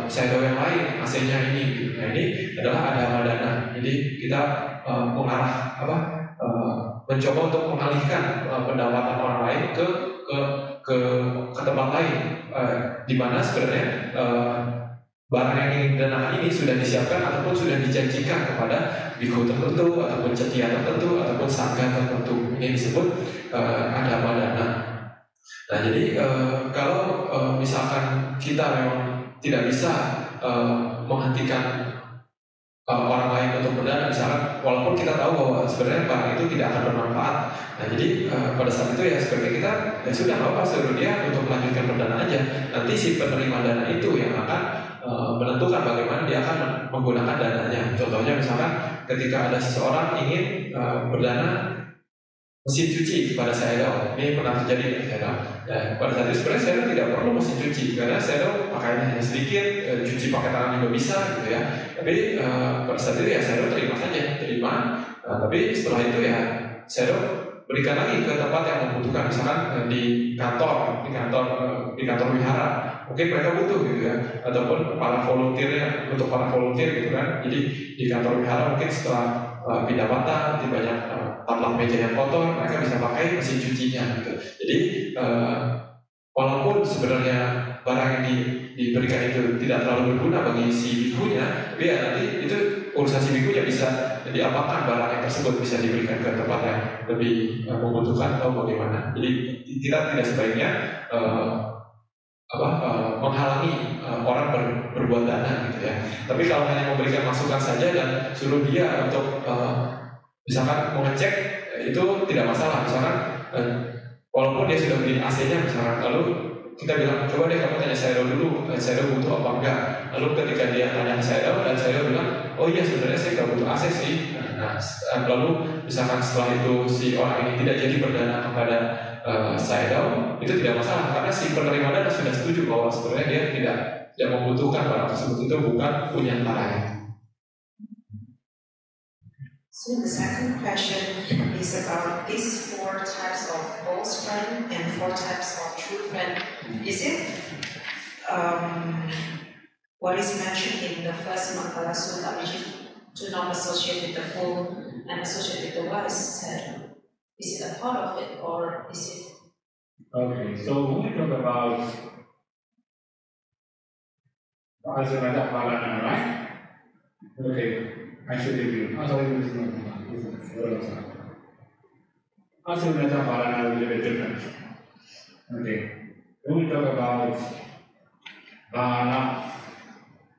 Saidao yang lain, AC-nya ini. Nah ini adalah adhamadana. Jadi kita mencoba untuk mengalihkan pendapatan orang lain ke tempat lain, di mana sebenarnya barang yang ingin didanakan ini sudah disiapkan ataupun sudah dijanjikan kepada biku tertentu ataupun cetia tertentu ataupun sangga tertentu. Ini disebut adhamadana. Nah jadi kalau misalkan kita memang tidak bisa menghentikan orang lain untuk berdana, misalkan walaupun kita tahu bahwa sebenarnya barang itu tidak akan bermanfaat. Nah jadi pada saat itu ya sebenarnya kita ya sudah nggak apa, suruh dia untuk melanjutkan berdana aja. Nanti si penerima dana itu yang akan menentukan bagaimana dia akan menggunakan dananya. Contohnya misalkan ketika ada seseorang ingin berdana mesin cuci kepada Saidao, ini pernah terjadi di Saidao. Dan pada saat itu sebenarnya Saidao tidak perlu mesin cuci karena Saidao pakaiannya hanya sedikit, cuci pakai tangan juga bisa gitu ya. Tapi pada saat itu ya Saidao terima saja, tapi setelah itu ya Saidao berikan lagi ke tempat yang membutuhkan, misalkan di kantor wihara, mungkin mereka butuh gitu ya, ataupun para volunteer gitu kan. Jadi di kantor wihara mungkin setelah pindah patah, di banyak taplak meja yang kotor, mereka bisa pakai mesin cucinya gitu. Jadi walaupun sebenarnya barang yang diberikan itu tidak terlalu berguna bagi si bikunya, tapi ya nanti itu urusan si bikunya, bisa diapakan barang yang tersebut, bisa diberikan ke tempat yang lebih membutuhkan atau bagaimana. Jadi kita tidak sebaiknya menghalangi orang berbuat dana gitu ya. Tapi kalau hanya memberikan masukan saja dan suruh dia untuk misalkan mengecek, itu tidak masalah. Misalkan walaupun dia sudah beli AC-nya misalkan, lalu kita bilang, coba deh kamu tanya Saidao dulu, Saidao butuh apa enggak. Lalu ketika dia tanya Saidao dan Saidao bilang, oh iya sebenarnya saya nggak butuh AC sih. Nah, lalu misalkan setelah itu si orang ini tidak jadi berdana kepada Saidao, itu tidak masalah karena si penerima dana sudah setuju bahwa sebenarnya dia tidak membutuhkan barang tersebut, itu bukan punya taranya. So the second question is about these 4 types of false friend and 4 types of true friend. Is it what is mentioned in the first Mangala Sutta, which is to not associate with the fool and associate with the wise said? Is it a part of it or is it? Okay, so when we talk about Ajamata Palana, right? Okay, I should review. Sorry, this is not Ajamata Palana is a little bit different. Okay, when we talk about Bhana,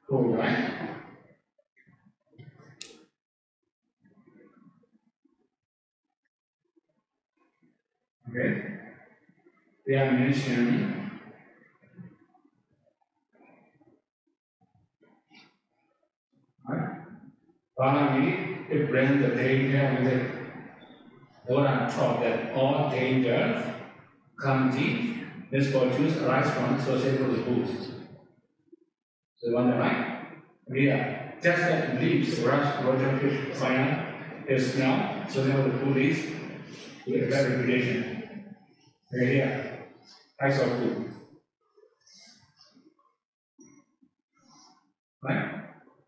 fool, right? Okay. They are mentioned Barnaby, it brings the danger with it. The Buddha taught that all dangers, calamity, misfortunes arise from societal rules. So you wonder, right? Yeah. Just like leaves, grass, water, fish, fire, is smell, societal food is with bad reputation. Okay, here, types of food. Right?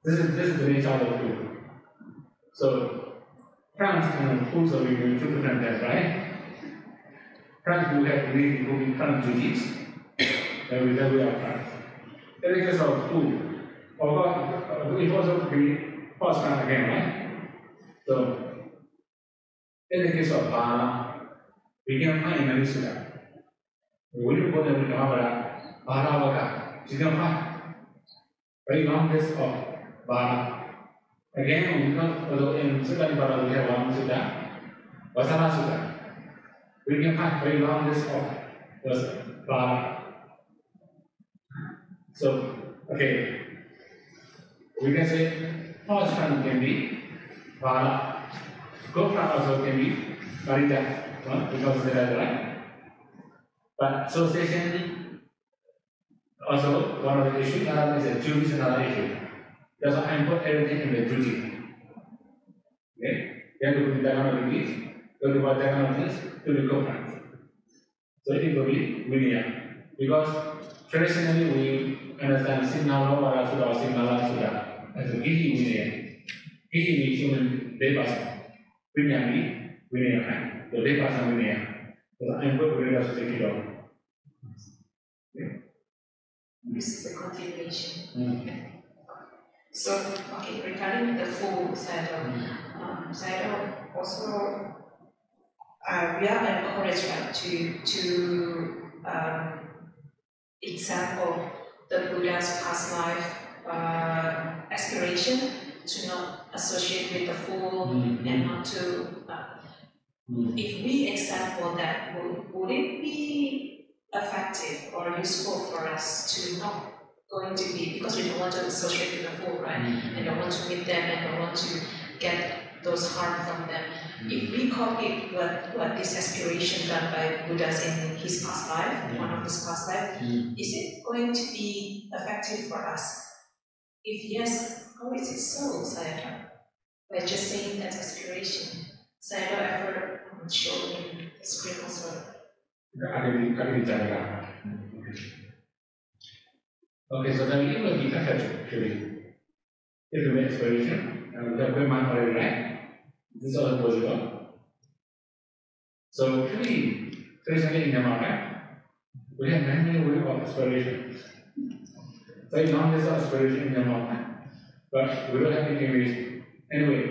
This is the nature of the food. So, France and foods are in two different types, right? France will have really cooking France duties, and we are France. In the case of food, it also be first France again, right? So, in the case of Bala, we can find many Sudan. We will go to Bala Waka, you can find very long list of Bala. Again, although in Sudan Bala we have one Sudan, Wasana Sudan. We can find very long list of those Bala. So, okay, we can say first one can be Bala. Gopra also can be Barita, because they are right. But association also one of the issues, another is a duty is another issue. That's why I put everything in the duty. Okay? You have to put the diagonal of these, you have to put diagonal of this to be Gopra. So it will be Vinaya. Because traditionally we understand Signala Varasuda or Signala Suda as a Gihi Vinaya. Gihi means human day person. Vinaya means Vinaya, right? So day person Vinaya. So I put Vinaya to take it off. This is the continuation. So, okay, regarding the full Sayadaw also we are encouraged to example the Buddha's past life aspiration, to not associate with the fool and not to. If we example that, would it be effective or useful for us to not going to be, because we don't want to associate with the fool, right? And don't want to meet them and don't want to get those harm from them. If we copy what this aspiration done by Buddhas in his past life, one of his past life, is it going to be effective for us? If yes, how is it so, Sayadaw? By just saying that aspiration, Sayadaw ever shown in the screen also. Okay, so then you will be effective, actually. If you make aspiration, and the mind already right, this is also possible. So, actually, traditionally in Myanmar, right, we have many ways of aspiration. Very long list of aspiration in Myanmar, but we will have in English. Anyway,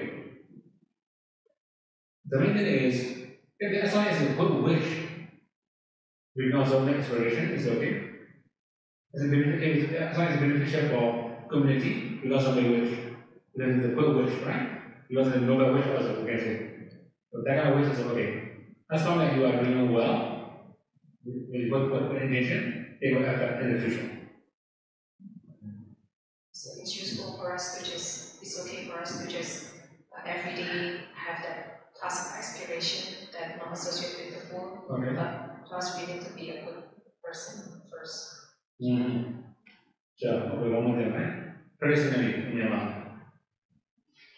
the main thing is, if the SI is a good wish, we can also make aspiration, it's okay. If the SI is beneficial for community, because of the wish, then it's a good wish, right? Because the noble wish also, we can say. So that kind of wish is okay. As long as you are doing well, with good intention, it will affect in the future. So it's useful for us to just, it's okay for us to just every day have that classic aspiration that not associated with the fool, but plus we need to be a good person first. So, we one more thing, right? Traditionally in Myanmar,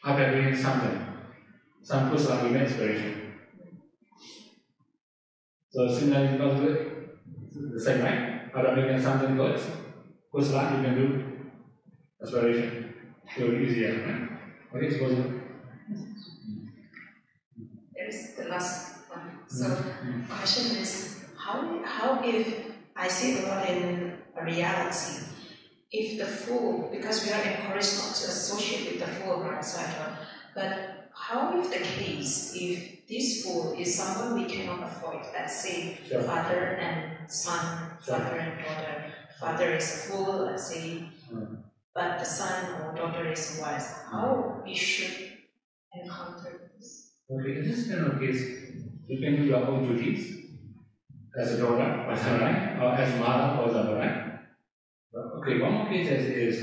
after doing something, some kusala we make aspiration. So similarly, because the same, right? After doing something good, kusala you can do aspiration. So easier, right? What is possible? There is the last one. So the question is, how if I see a lot in reality, if the fool, because we are encouraged not to associate with the fool, right, Sayadaw, but how if the case, if this fool is someone we cannot avoid, let's say father and son, father and daughter, father is a fool, let's say, but the son or daughter is wise. How we should encounter this? Okay, in this kind of case, you can do your own duties as a daughter, right? Or as mother, for example, right? Okay, one more case is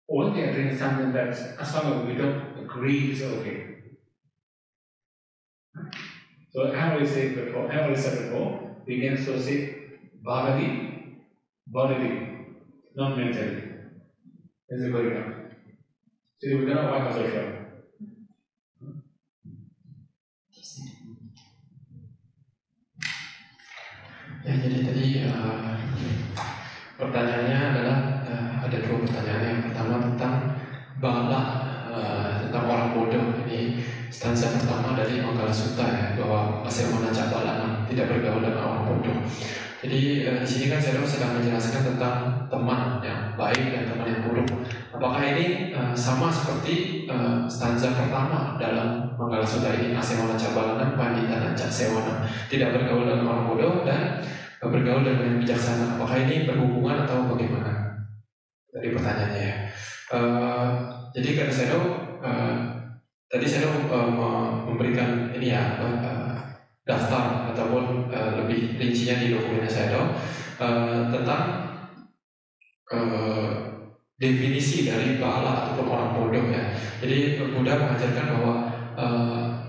one thing I think something that as long as we don't agree is okay. So I already said before, we can associate bodily, not mentally. This is good enough. So we cannot work social. Ya, jadi tadi pertanyaannya adalah ada dua pertanyaan. Yang pertama tentang bala, tentang orang bodoh. Ini stanza pertama dari Manggala Sutta ya, bahwa Asewana Cabalana tidak bergaul dengan orang bodoh. Jadi di sini kan saya sedang menjelaskan tentang teman yang baik dan teman yang buruk. Apakah ini sama seperti stanza pertama dalam Manggala Sutta ini, Asewana Cabalana Panditana Casewana, tidak bergaul dengan orang bodoh dan bergaul dengan yang bijaksana. Apakah ini berhubungan atau bagaimana? Tadi pertanyaannya ya. Jadi kan saya tadi saya memberikan ini ya daftar ataupun lebih rincinya di dokumennya saya tentang definisi dari bala ataupun orang bodoh ya. Jadi Buddha mengajarkan bahwa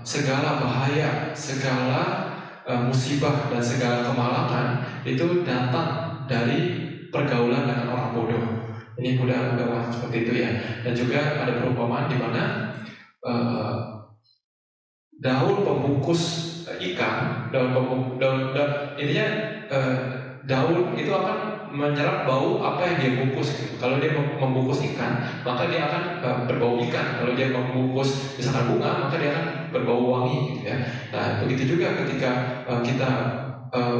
segala bahaya, segala musibah dan segala kemalangan itu datang dari pergaulan dengan orang bodoh. Ini Buddha mengatakan seperti itu ya. Dan juga ada perumpamaan di mana daun pembungkus ikan, intinya daun itu akan menyerap bau apa yang dia bungkus. Kalau dia membungkus ikan, maka dia akan berbau ikan. Kalau dia membungkus misalkan bunga, maka dia akan berbau wangi gitu ya. Nah, begitu juga ketika kita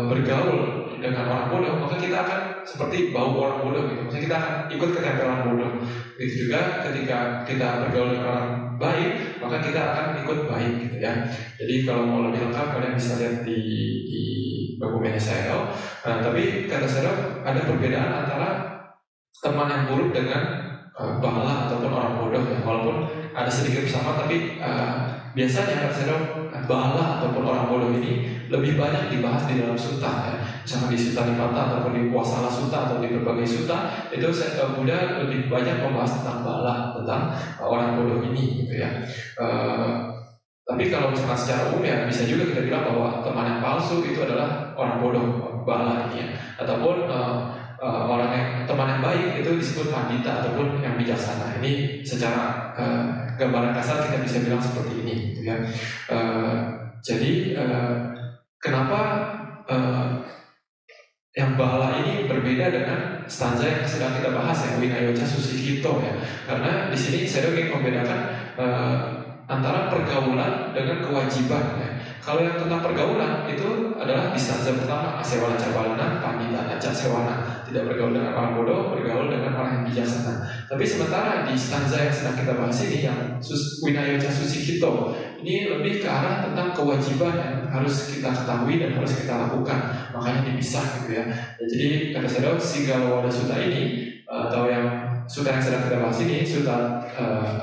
bergaul dengan orang bodoh, maka kita akan seperti bau orang bodoh gitu. Maksudnya kita akan ikut ketempelan bodoh. Begitu juga ketika kita bergaul dengan orang baik, maka kita akan ikut baik gitu ya. Jadi kalau mau lebih lengkap kalian bisa lihat di dokumennya saya. Nah, tapi kata saya ada perbedaan antara teman yang buruk dengan bala ataupun orang bodoh ya. Walaupun ada sedikit sama, tapi biasanya kata saya bala ataupun orang bodoh ini lebih banyak dibahas di dalam sutta ya. Misalnya di Sutta Nipata ataupun di Wasala Sutta atau di berbagai sutta, itu Buddha lebih banyak membahas tentang bala, tentang orang bodoh ini gitu ya. Tapi kalau misalkan secara umum ya bisa juga kita bilang bahwa teman yang palsu itu adalah orang bodoh, bala ini ya. Ataupun orang yang teman yang baik itu disebut pandita ataupun yang bijaksana. Ini secara gambaran kasar kita bisa bilang seperti ini gitu ya. Jadi kenapa yang bala ini berbeda dengan stanza yang sedang kita bahas ya, Winayoca Susikito ya. Karena di sini saya ingin membedakan antara pergaulan dengan kewajiban ya. Kalau yang tentang pergaulan itu adalah di stanza pertama, Asewana Cabalana Panditana Casewana, tidak bergaul dengan orang bodoh, bergaul dengan orang yang bijaksana. Tapi sementara di stanza yang sedang kita bahas ini, yang Winayoca Susikito, ini lebih ke arah tentang kewajiban yang harus kita ketahui dan harus kita lakukan. Makanya dipisah gitu ya. Jadi kata saya Sigala Sutta ini atau yang sutta yang sedang kita bahas ini, sutta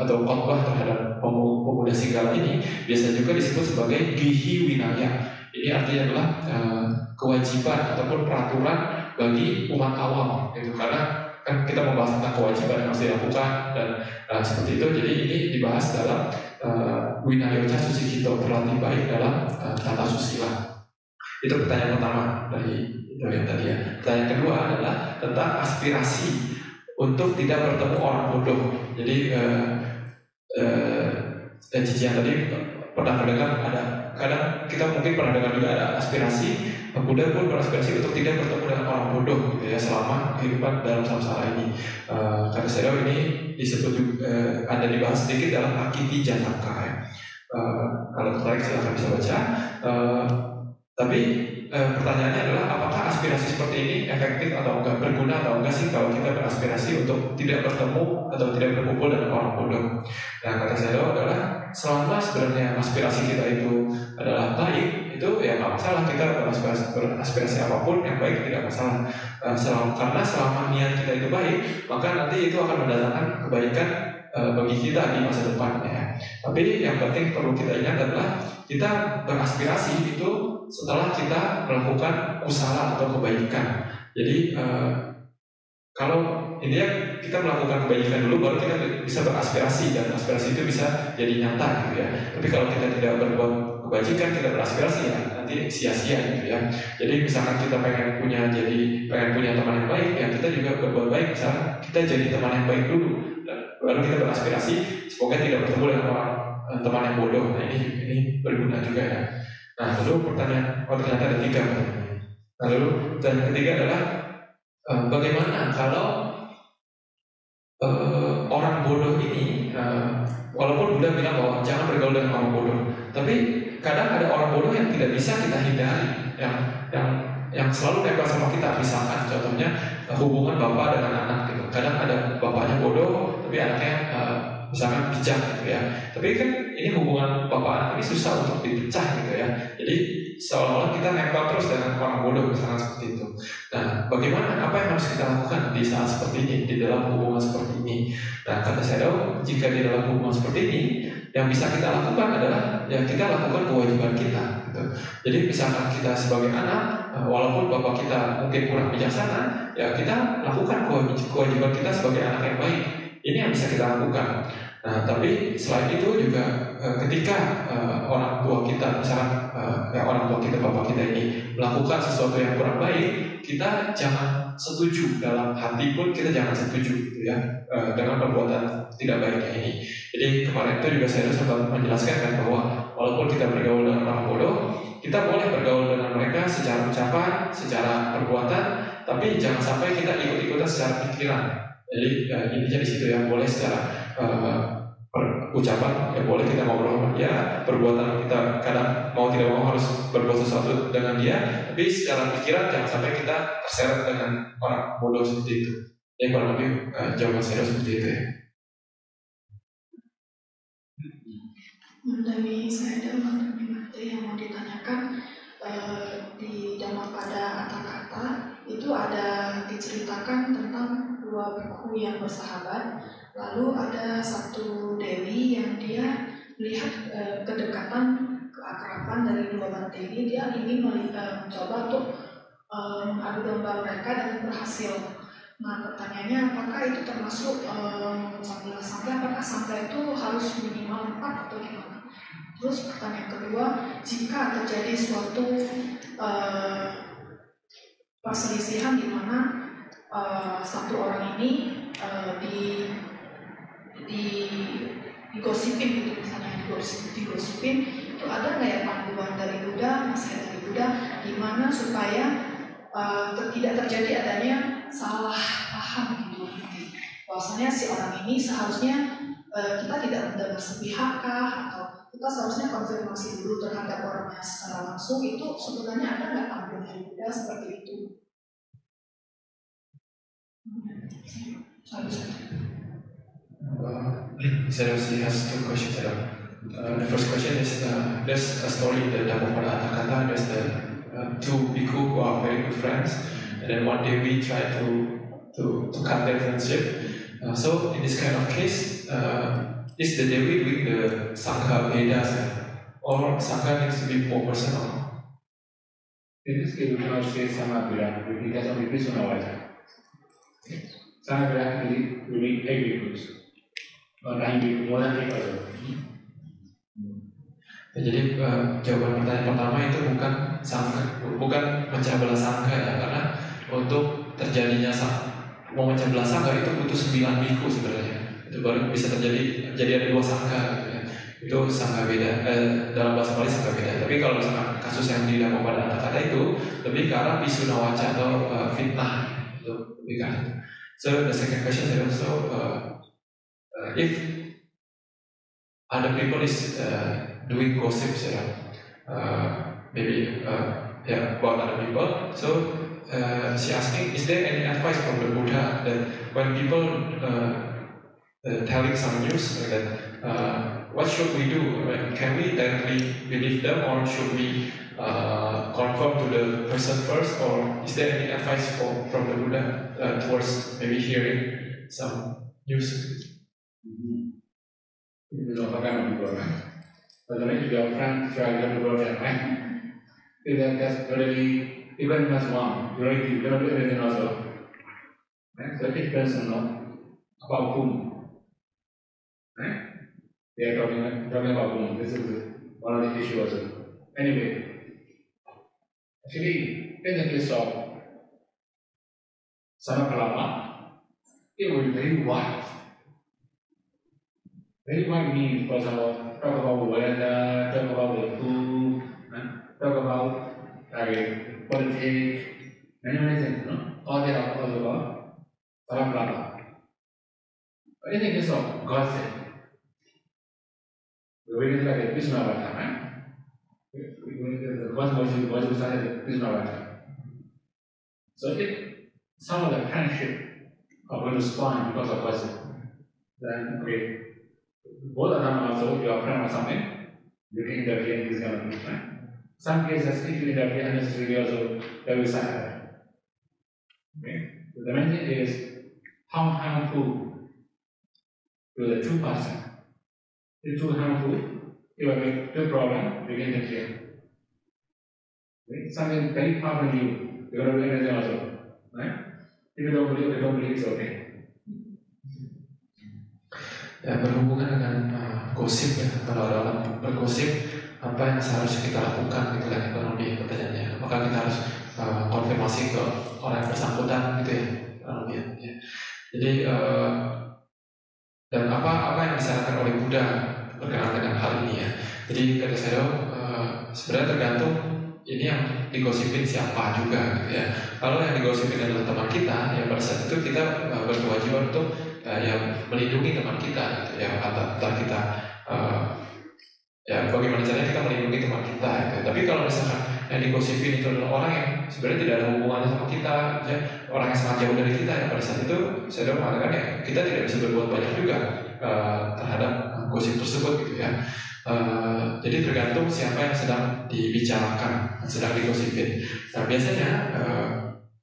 atau khotbah terhadap pemuda Sigala ini biasa juga disebut sebagai Gihi Winaya. Ini artinya adalah kewajiban ataupun peraturan bagi umat awam gitu. Karena kan kita membahas tentang kewajiban yang harus dilakukan dan seperti itu. Jadi ini dibahas dalam Winayoca Susikito, berlatih baik dalam tata susila. Itu pertanyaan pertama dari yang tadi ya. Pertanyaan kedua adalah tentang aspirasi untuk tidak bertemu orang bodoh. Jadi dan Cici yang tadi pernah mendengar ada, kadang kita mungkin pernah dengar juga ada aspirasi, Buddha pun beraspirasi untuk tidak bertemu dengan orang bodoh gitu ya selama kehidupan dalam samsara ini. Kata saya ini disebut juga, ada dibahas sedikit dalam Akiti Janaka ya. Kalau tertarik silahkan bisa baca. Tapi pertanyaannya adalah apakah aspirasi seperti ini efektif atau enggak, berguna atau enggak sih kalau kita beraspirasi untuk tidak bertemu atau tidak berkumpul dengan orang bodoh. Nah, kata saya adalah selama sebenarnya aspirasi kita itu adalah baik, itu ya nggak masalah kita beraspirasi apapun yang baik, tidak masalah. Karena selama niat kita itu baik, maka nanti itu akan mendatangkan kebaikan bagi kita di masa depan ya. Tapi yang penting perlu kita ingat adalah kita beraspirasi itu setelah kita melakukan usaha atau kebaikan. Jadi kalau ini ya kita melakukan kebaikan dulu, baru kita bisa beraspirasi, dan aspirasi itu bisa jadi nyata gitu ya. Tapi kalau kita tidak berbuat kebajikan, kita beraspirasi ya nanti sia-sia gitu ya. Jadi misalkan kita pengen punya teman yang baik, ya kita juga berbuat baik. Misalkan kita jadi teman yang baik dulu, dan baru kita beraspirasi semoga tidak bertemu dengan orang teman yang bodoh. Nah ini berguna juga ya. Nah lalu pertanyaan, ternyata ada 3 pertanyaan. Nah lalu pertanyaan ketiga adalah bagaimana kalau orang bodoh ini, walaupun Buddha bilang bahwa jangan bergaul dengan orang bodoh, tapi kadang ada orang bodoh yang tidak bisa kita hindari, yang selalu nempel sama kita. Misalkan contohnya hubungan bapak dengan anak gitu. Kadang ada bapaknya bodoh, tapi anaknya misalkan bijak gitu ya. Tapi kan ini hubungan bapak anak ini susah untuk dipecah gitu ya. Jadi seolah-olah kita nempel terus dengan orang bodoh, misalkan seperti itu. Nah, bagaimana, apa yang harus kita lakukan di saat seperti ini, di dalam hubungan seperti ini? Nah, kata saya, jika di dalam hubungan seperti ini, yang bisa kita lakukan adalah yang kita lakukan kewajiban kita gitu. Jadi misalkan kita sebagai anak, walaupun bapak kita mungkin kurang bijaksana, ya kita lakukan kewajiban kita sebagai anak yang baik. Ini yang bisa kita lakukan. Nah, tapi selain itu juga ketika orang tua kita, misalkan orang tua kita, bapak kita ini melakukan sesuatu yang kurang baik, kita jangan setuju, dalam hati pun kita jangan setuju gitu ya, dengan perbuatan tidak baiknya ini. Jadi kemarin itu juga saya sempat menjelaskan kan bahwa walaupun kita bergaul dengan orang bodoh, kita boleh bergaul dengan mereka secara ucapan, secara perbuatan, tapi jangan sampai kita ikut-ikutan secara pikiran. Jadi intinya di situ ya, boleh secara ucapan ya boleh kita ngobrol sama dia, perbuatan kita kadang mau tidak mau harus berbuat sesuatu dengan dia, tapi secara pikiran jangan sampai kita terseret dengan orang bodoh seperti itu. Ya kurang lebih jawaban saya seperti itu ya. Dari saya ada materi yang mau ditanyakan. Di Dhammapada Atthakatha itu ada diceritakan tentang 2 bhikkhu yang bersahabat. Lalu ada satu dewi yang dia melihat kedekatan, keakraban dari 2 bante ini. Dia ingin mencoba untuk mengadu domba mereka dan berhasil. Nah, pertanyaannya apakah itu termasuk sambil sangga? Apakah sangga itu harus minimal 4 atau gimana? Terus pertanyaan kedua, jika terjadi suatu perselisihan di mana satu orang ini digosipin gitu, misalnya digosipin, itu ada nggak ya panduan dari Buddha, nasihat dari Buddha, gimana supaya tidak terjadi adanya salah paham gitu, bahwasanya si orang ini seharusnya kita tidak mendengar sepihak kah, atau kita seharusnya konfirmasi dulu terhadap orangnya secara langsung. Itu sebenarnya ada nggak panduan dari Buddha seperti itu? He has 2 questions. The first question is there's a story in the Dhammapada Atthakatha. There's the 2 bhikkhu who are very good friends, and then one day we try to cut their friendship. So in this kind of case, is the Dewi doing the Sangha Vedas, or Sangha needs to be more personal? In this case, we cannot say Sangha Veda because of the Krishna Vaja. Sangha Veda will be 8 bhikkhus, or 9 bhikkhus, more than 8 also. Ya, jadi jawaban pertanyaan pertama itu bukan mecah belah sangha ya, karena untuk terjadinya mau mecah belah sangha itu butuh 9 bhikkhu sebenarnya. Itu baru bisa terjadi, jadi ada 2 sangha gitu ya. Itu sangha beda, dalam bahasa Bali sangha beda. Tapi kalau misalkan kasus yang di Dhammapada Atthakatha itu lebih ke arah pisuna waca atau fitnah, itu lebih ke arah itu. So the second question is also if other people is doing gossips, maybe about other people. So she asking, is there any advice from the Buddha that when people telling some news like that, what should we do? Can we directly believe them, or should we confirm to the person first, or is there any advice from the Buddha towards maybe hearing some news? Itu kan people, right? But if your friend try to go there, right? That's already even plus one. You already don't do anything also. Right? So each person know about whom. Right? They are talking about whom. This is one of the issues also. Anyway, actually, in the case of Samakalama, it was very wide. Very wide means, for example, talk about weather, talk about the food, talk about politics, many things, no? All they are all about Samakalama. But in the case of gossip, the way it is like a Vishnavata, right? The gossip was started at Vishnavata. So if some of the friendship are going to spawn because of gossip, then okay, both of them also, your friend or something, you can interfere in this kind of things, right? Some cases, if you interfere unnecessarily also, they will suffer. Okay? So the main thing is how harmful to the two person. If too harmful, it will make the problem, you can interfere. Okay? Something very far from you, you're going to do anything also. Right? If you don't believe it's okay. Ya, berhubungan dengan gosip ya, kalau ada orang bergosip, apa yang seharusnya kita lakukan gitu kan, ekonomi pertanyaannya. Apakah kita harus konfirmasi ke orang yang bersangkutan gitu ya, ekonomi ya. Jadi dan apa yang disarankan oleh Buddha berkenaan dengan hal ini ya. Jadi kata saya sebenarnya tergantung ini yang digosipin siapa juga gitu ya. Kalau yang digosipin adalah teman kita, ya pada saat itu kita berkewajiban untuk yang melindungi teman kita gitu ya, atau kita ya bagaimana caranya kita melindungi teman kita gitu. Tapi kalau misalkan yang digosipin itu adalah orang yang sebenarnya tidak ada hubungannya sama kita ya, orang yang sangat jauh dari kita ya, pada saat itu saya sudah mengatakan ya kita tidak bisa berbuat banyak juga terhadap gosip tersebut gitu ya. Jadi tergantung siapa yang sedang dibicarakan, sedang digosipin. Nah biasanya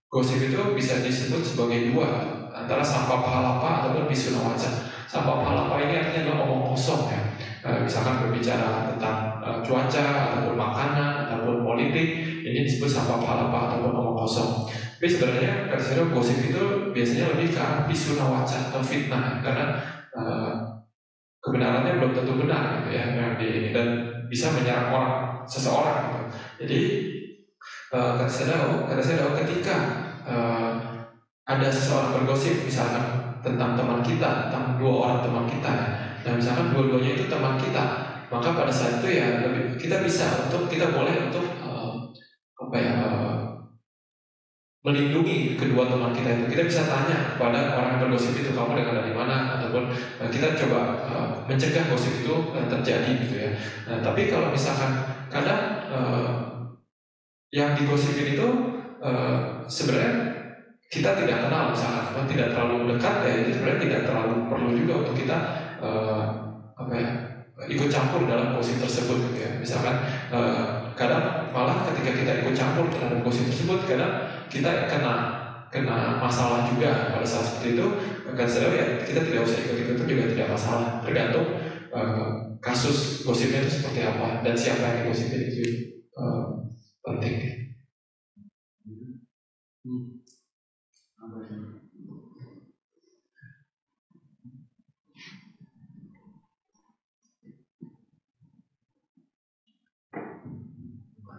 gosip itu bisa disebut sebagai dua, antara sampah palapa ataupun pisunawaca. Sampah palapa ini artinya adalah omong kosong ya. Misalkan berbicara tentang cuaca ataupun makanan ataupun politik, ini disebut sampah palapa ataupun omong kosong. Tapi sebenarnya kalau gosip itu biasanya lebih ke arah pisunawaca atau fitnah, karena kebenarannya belum tentu benar gitu ya, dan bisa menyerang seseorang gitu. Jadi kata saya ketika ada seseorang bergosip misalkan tentang teman kita, tentang dua orang teman kita, dan misalkan dua-duanya itu teman kita, maka pada saat itu ya kita boleh untuk melindungi kedua teman kita itu. Kita bisa tanya kepada orang yang bergosip itu, kamu dengar dari mana, ataupun kita coba mencegah gosip itu terjadi gitu ya. Nah, tapi kalau misalkan kadang yang digosipin itu sebenarnya kita tidak kenal, misalkan tidak terlalu dekat ya, itu sebenarnya tidak terlalu perlu juga untuk kita ikut campur dalam gosip tersebut gitu ya. Misalkan kadang malah ketika kita ikut campur dalam gosip tersebut, kadang kita kena masalah juga pada saat seperti itu. Kan ya kita tidak usah ikut-ikut juga tidak masalah, tergantung kasus gosipnya itu seperti apa dan siapa yang digosipin itu penting.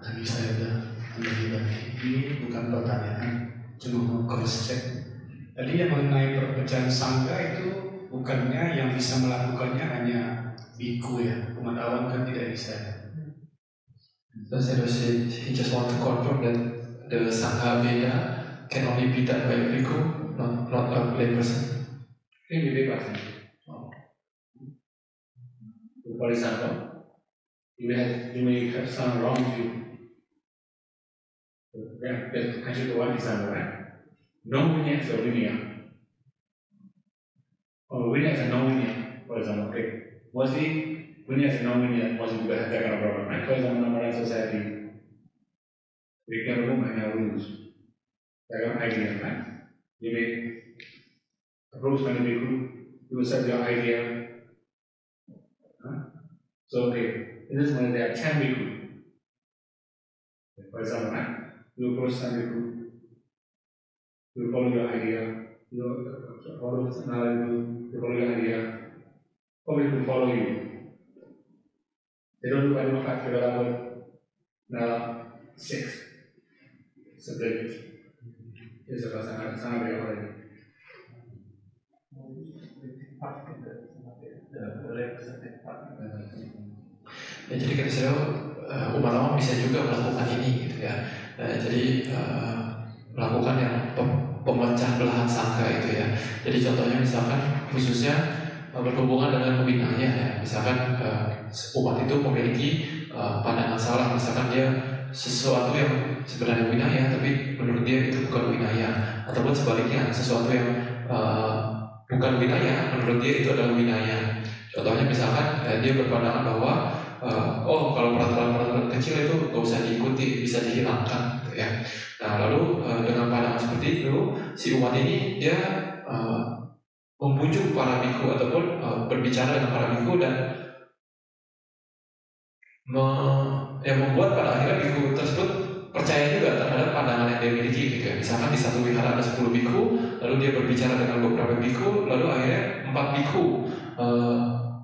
Tadi saya udah bagi ini bukan pertanyaan, cuma cross check. Tadi yang mengenai perpecahan sangga itu bukannya yang bisa melakukannya hanya biku ya, umat awam kan tidak bisa. He just want to confirm that the Sangha Veda can only be done by a bhikkhu, not a lay person. Can be lay person. For example, you may have some wrong view Actually, the one example, right? Non-linear is a linear. Or linear is a non-linear, for example. Okay, mostly linear is a non-linear. Mostly people have that kind of problem, right? For example, in modern society, we can remove many rules. That kind of idea, right? You make rules when you group, you will set your idea. So okay, in this model there are 10 big groups. For example, right? You approach some big group, you follow your idea, you follow another group, you follow your idea. How people follow you? They don't do any fact development. Now 6 separate. Is a sangat big already. Ya, jadi kata saya umat Allah bisa juga melakukan ini gitu ya. Jadi melakukan yang pemecah belahan sangka itu ya. Jadi contohnya misalkan khususnya berhubungan dengan wilayah ya. Misalkan umat itu memiliki pandangan salah, misalkan dia sesuatu yang sebenarnya wilayah tapi menurut dia itu bukan wilayah, ataupun sebaliknya sesuatu yang bukan wilayah menurut dia itu adalah wilayah. Contohnya misalkan dia berpandangan bahwa kalau peraturan-peraturan kecil itu gak usah diikuti, bisa dihilangkan gitu ya. Nah lalu dengan pandangan seperti itu, si umat ini dia membujuk para biku ataupun berbicara dengan para biku dan membuat pada akhirnya biku tersebut percaya juga terhadap pandangan yang dia miliki gitu ya. Misalkan di satu wihara ada 10 biku, lalu dia berbicara dengan beberapa biku, lalu akhirnya 4 biku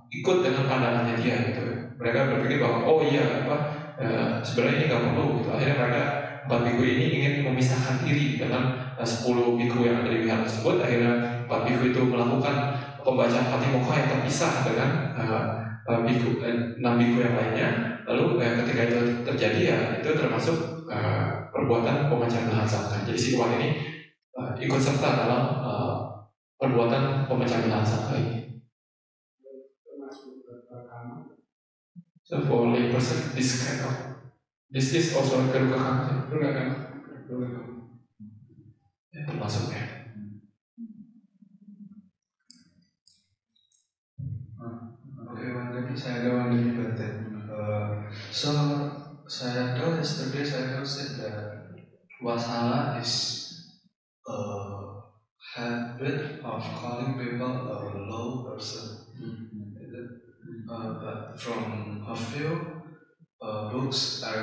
ikut dengan pandangannya dia gitu. Mereka berpikir bahwa sebenarnya ini nggak perlu gitu. Akhirnya mereka 4 biku ini ingin memisahkan diri dengan 10 biku yang ada di wihara tersebut. Akhirnya 4 biku itu melakukan pembacaan patimokkha yang terpisah dengan 6 biku yang lainnya. Lalu ketika itu terjadi ya itu termasuk perbuatan pemecahan belahan sangka. Jadi si umat ini ikut serta dalam perbuatan pemecahan belahan sangka ini. So for lay person, this is also keruka kami, ya termasuk ya. Okay, saya ada one debated. So saya tahu yesterday saya said that wasala is a habit of calling people a low person. But from a few books I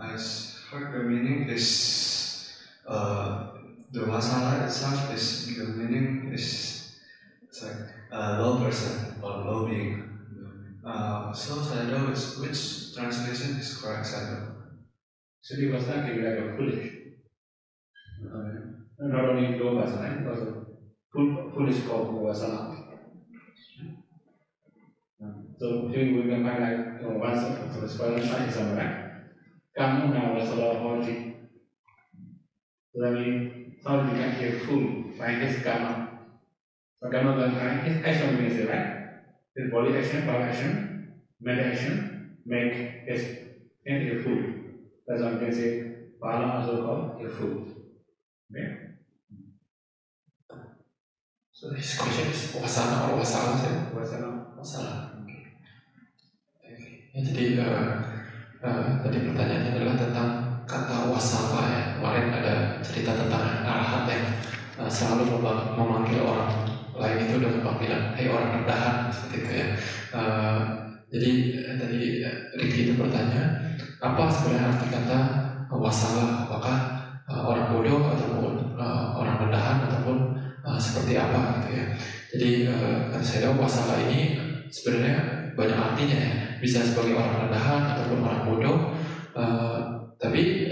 heard the meaning is the wasala itself is the meaning is low person or low being. So I don't know which translation is correct. So the wasala can be like a foolish. Not only low person, but also foolish called wasala. So here we can find like one example, right? Kamu now was a lot of holy. So that means how you can hear full by his karma. So karma can his action means it, right? His body action, power action, mental action, make his entity full. That's why we can say Bala also called a fool. Okay? So this question is wasana or wasala sih? Wasala. Ya, jadi tadi pertanyaannya adalah tentang kata wasala ya. Kemarin ada cerita tentang arahat yang selalu memanggil orang lain itu dengan panggilan "Hei orang rendahan" seperti itu ya. Jadi tadi Ricky itu bertanya apa sebenarnya arti kata wasala? Apakah orang bodoh ataupun orang rendahan ataupun seperti apa gitu ya. Jadi saya tahu wasala ini sebenarnya banyak artinya ya. Bisa sebagai orang rendahan ataupun orang bodoh. Tapi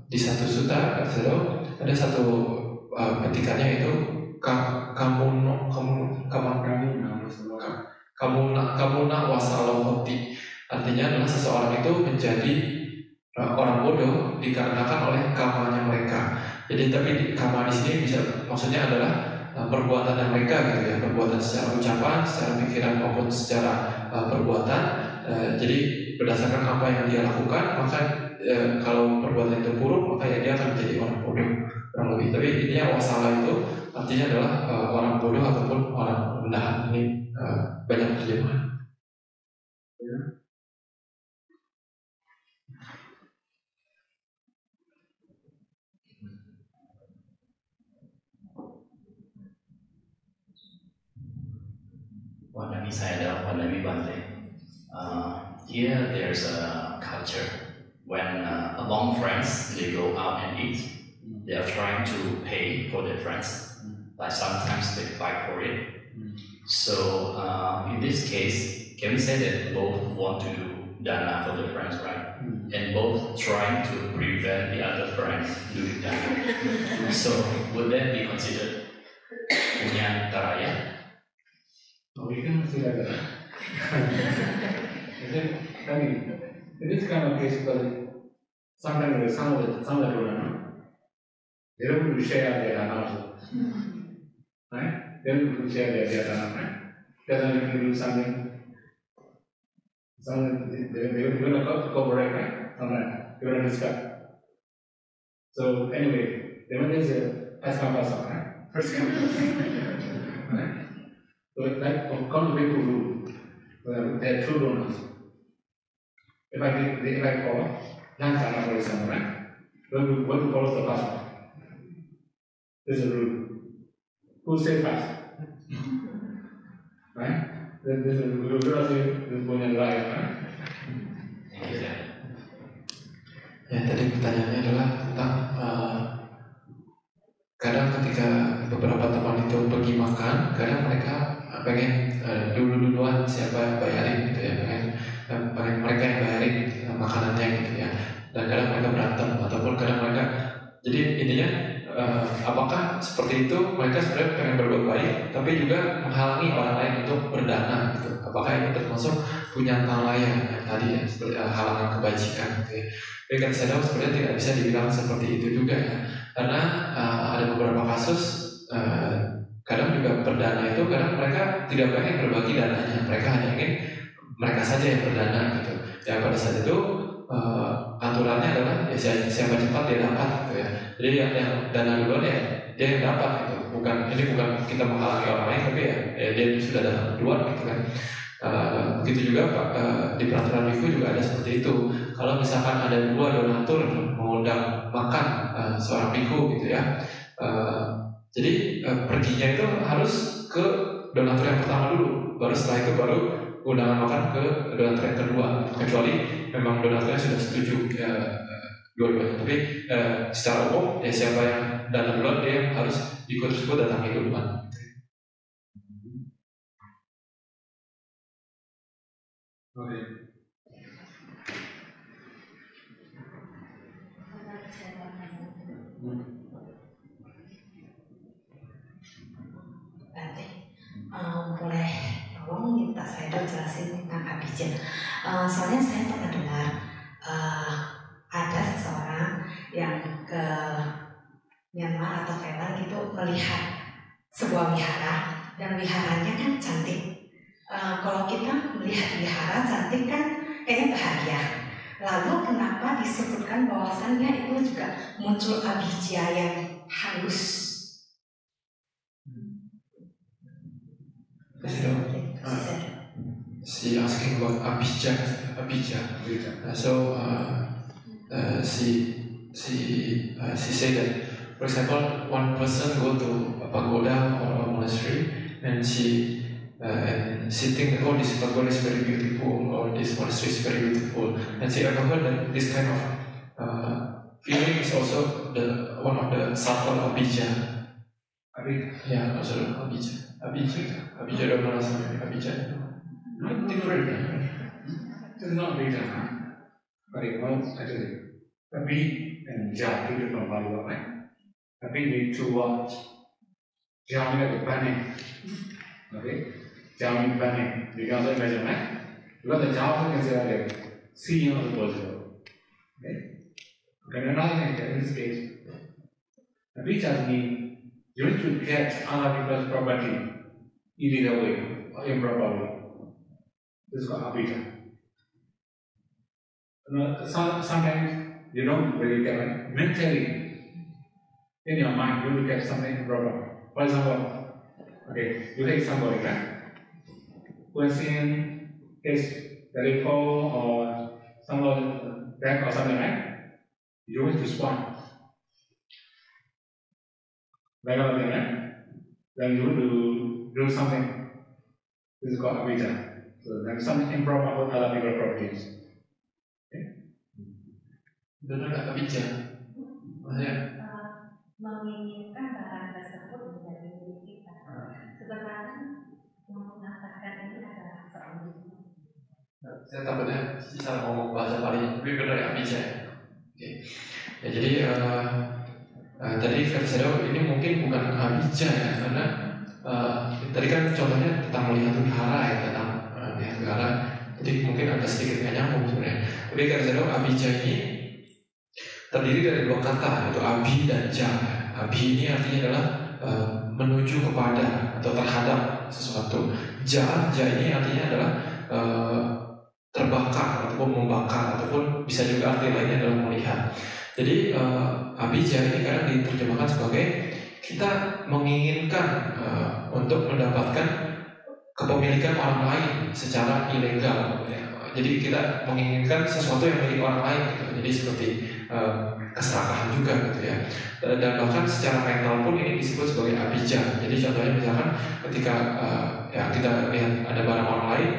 di satu sutta ada satu petikannya itu kamuna wasalohoti. Artinya adalah seseorang itu menjadi orang bodoh dikarenakan oleh kamanya mereka. Jadi tapi kama di sini bisa maksudnya adalah perbuatan mereka gitu ya, perbuatan secara ucapan, secara pikiran maupun secara perbuatan. Jadi berdasarkan apa yang dia lakukan, maka kalau perbuatan itu buruk, maka ya dia akan menjadi orang bodoh kurang lebih. Tapi intinya wasala itu artinya adalah orang bodoh ataupun orang rendahan. Ini banyak terjemahan. Pandemi saya adalah pandemi Bante. Here there's a culture when among friends they go out and eat. They are trying to pay for their friends, but sometimes they fight for it. So in this case, can we say that both want to do dana for their friends, right? And both trying to prevent the other friends doing dana. So would that be considered punya taraya? Oh, we can see that. I mean, in this kind of case, sometimes some of the children, they don't share their dana also, right? They don't share their dana, right? Doesn't do something. They will cooperate, right? Sometimes they will discuss. So anyway, the one is first come first serve, right? First come, right? So like come to people who they are true donors. If I call lunch dana for example, right? Going to follow the first one. This is a rule. Who say first? Right? This is a rule. This punya right, right? Ya, tadi pertanyaannya adalah tentang kadang ketika beberapa teman itu pergi makan, kadang mereka pengen duluan siapa yang bayarin gitu ya, pengen mereka yang bayarin makanannya gitu ya, dan kadang mereka berantem ataupun kadang mereka, jadi intinya apakah seperti itu mereka sebenarnya pengen berbuat baik tapi juga menghalangi orang lain untuk berdana gitu, apakah ini termasuk punya talaya yang tadi ya, seperti halangan kebajikan gitu ya. Tapi kan saya tahu sebenarnya tidak bisa dibilang seperti itu juga ya, karena ada beberapa kasus kadang juga berdana itu kadang mereka tidak pengen berbagi dananya, mereka hanya ingin mereka saja yang berdana gitu. Ya pada saat itu aturannya adalah ya siapa cepat dia dapat gitu ya. Jadi yang dana duluan ya dia yang dapat gitu. Ini bukan kita menghalangi orang lain, tapi ya dia sudah datang duluan gitu kan. Begitu juga di peraturan Biku juga ada seperti itu. Kalau misalkan ada dua donatur mengundang makan seorang Biku gitu ya, jadi perginya itu harus ke donatur yang pertama dulu, baru setelah itu baru undangan makan ke donatur yang kedua, kecuali memang donaturnya sudah setuju dua-duanya. Tapi secara umum ya siapa yang datang duluan dia harus ikut tersebut datangi duluan. Okay. Boleh tolong minta saya jelasin tentang abijah. Soalnya saya pernah dengar ada seseorang yang ke Myanmar atau Thailand itu melihat sebuah wihara, dan wiharanya kan cantik. Kalau kita melihat wihara cantik kan kayaknya bahagia. Lalu kenapa disebutkan bahwasannya itu juga muncul abijah yang halus? She asking about abijah. So she said that, for example, one person go to a pagoda or a monastery and she think that, oh, this pagoda is very beautiful or this monastery is very beautiful, and she ever heard that this kind of feeling is also one of the subtle abijah. Yeah, also abijah don't know something abijah. Not different. It is not big, but it was actually a big and jar two different body, right? A big need two words. Jar means panic. Okay? Jar means panic. You can also imagine, right? Because the jar can say like seeing of the possible. Okay? Okay, another thing in this case, a big jar means you need to get other people's property illegal way or improper way. This is called abijah. Sometimes you don't really get it. Mentally, in your mind, you will get something wrong. For example, okay, you take somebody, right? Who is in his telephone or someone back or something, right? You will respond. Like that, then you will do something. This is called avijja. So there's something improper about other people's properties. Benar nggak abijja? Maksudnya menginginkan barang tersebut menjadi milik kita. Sebenarnya mengatakan ini adalah seorang bisnis. saya takutnya salah ngomong bahasa Bali, tapi benar ya abijja ya. Oke. Ya jadi tadi kata saya ini mungkin bukan abijja ya, karena tadi kan contohnya tentang melihat wihara ya, tentang melihat wihara. Jadi mungkin agak sedikit nggak nyambung sebenarnya. Tapi kata saya abijja ini terdiri dari dua kata, yaitu abi dan ja. Abi ini artinya adalah menuju kepada atau terhadap sesuatu. Ja ini artinya adalah terbakar ataupun membakar, ataupun bisa juga arti lainnya adalah melihat. Jadi abijja ini kadang diterjemahkan sebagai kita menginginkan untuk mendapatkan kepemilikan orang lain secara ilegal. Jadi kita menginginkan sesuatu yang milik orang lain gitu. Jadi seperti keserakahan juga gitu ya. Dan bahkan secara mental pun ini disebut sebagai abijja. Jadi contohnya misalkan ketika ya kita lihat ada barang orang lain,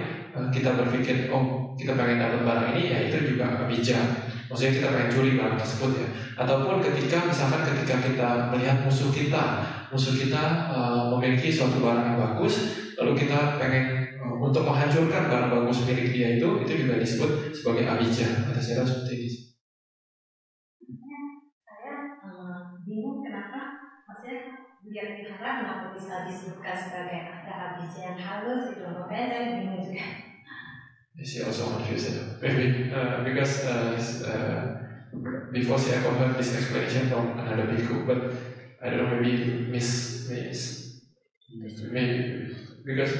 kita berpikir oh kita pengen dapat barang ini, ya itu juga abijja. Maksudnya kita pengen curi barang tersebut ya. Ataupun ketika misalkan ketika kita melihat musuh kita memiliki suatu barang yang bagus, lalu kita pengen untuk menghancurkan barang bagus milik dia itu juga disebut sebagai abijja. Kata saya seperti ini. Saya bingung kenapa maksudnya lihat wihara kenapa bisa disebutkan sebagai ada abijja yang halus gitu. Makanya saya bingung juga. She also confused. Maybe because before she ever heard this explanation from another bhikkhu, but I don't know, maybe maybe because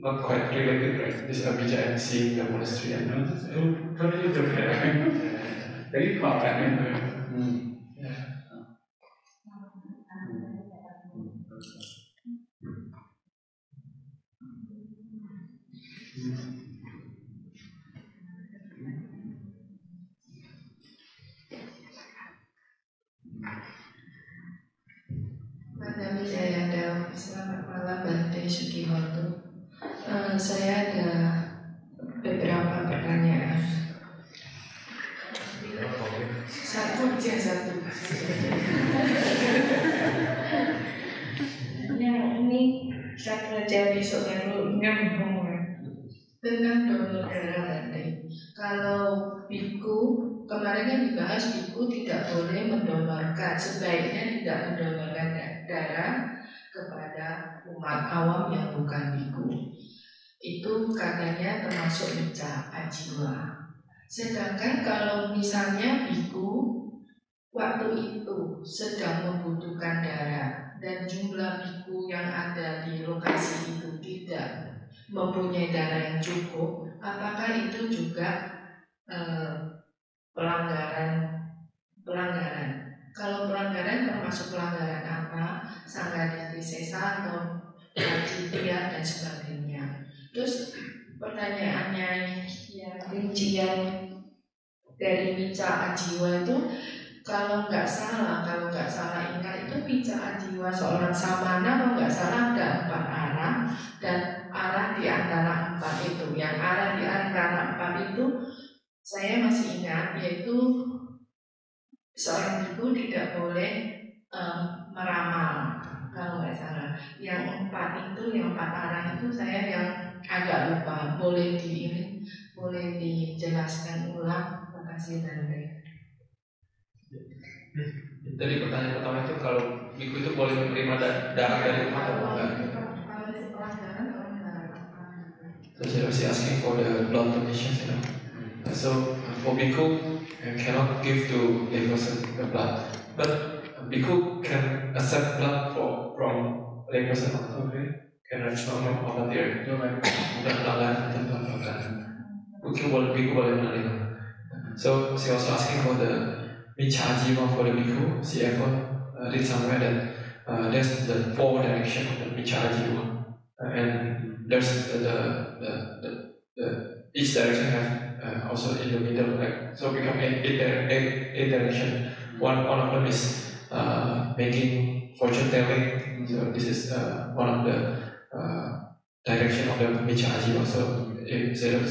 not quite related, right? This abijja and seeing the monastery. No, it's totally different. Very far, right? Madam Jayanda, selamat malam Bante Sugiharto. Saya ada beberapa pertanyaan. Satu. Yang ini saya pelajari soal nyambung dengan donor darah Bante. Kalau biku kemarin yang dibahas biku tidak boleh mendonorkan, sebaiknya tidak mendonorkan darah kepada umat awam yang bukan biku. Itu katanya termasuk micca ajiwa. Sedangkan kalau misalnya biku waktu itu sedang membutuhkan darah dan jumlah biku yang ada di lokasi itu tidak mempunyai darah yang cukup, apakah itu juga pelanggaran? Kalau pelanggaran termasuk pelanggaran apa? Sanggati sesa atau dia dan sebagainya. Terus pertanyaannya yang rincian dari micca ajiwa itu kalau nggak salah ingat itu micca ajiwa seorang samana kalau nggak salah ada 4 arah, dan arah di antara 4 itu, yang arah di antara 4 itu saya masih ingat, yaitu seorang biku tidak boleh meramal kalau nggak salah. Yang 4 itu, yang 4 arah itu saya yang agak lupa. Boleh dijelaskan ulang? Terima kasih Bante. Tadi pertanyaan pertama itu kalau biku itu boleh menerima darah dari umat atau enggak? So she was asking for the blood donations, you know. So for biku, you cannot give to a person the blood, but biku can accept blood from a person. Okay, can respond on the bukan pelanggaran atau pelanggaran. Biku boleh menerima. So she was asking about the Micha Ajiva for the bhikkhu. She ever read somewhere that there's the 4 directions of the Micha Ajiva, and there's each direction have also in the middle, like so become 8 direction. One of them is making fortune telling. So this is one of the direction of the Micha Ajiva. So he said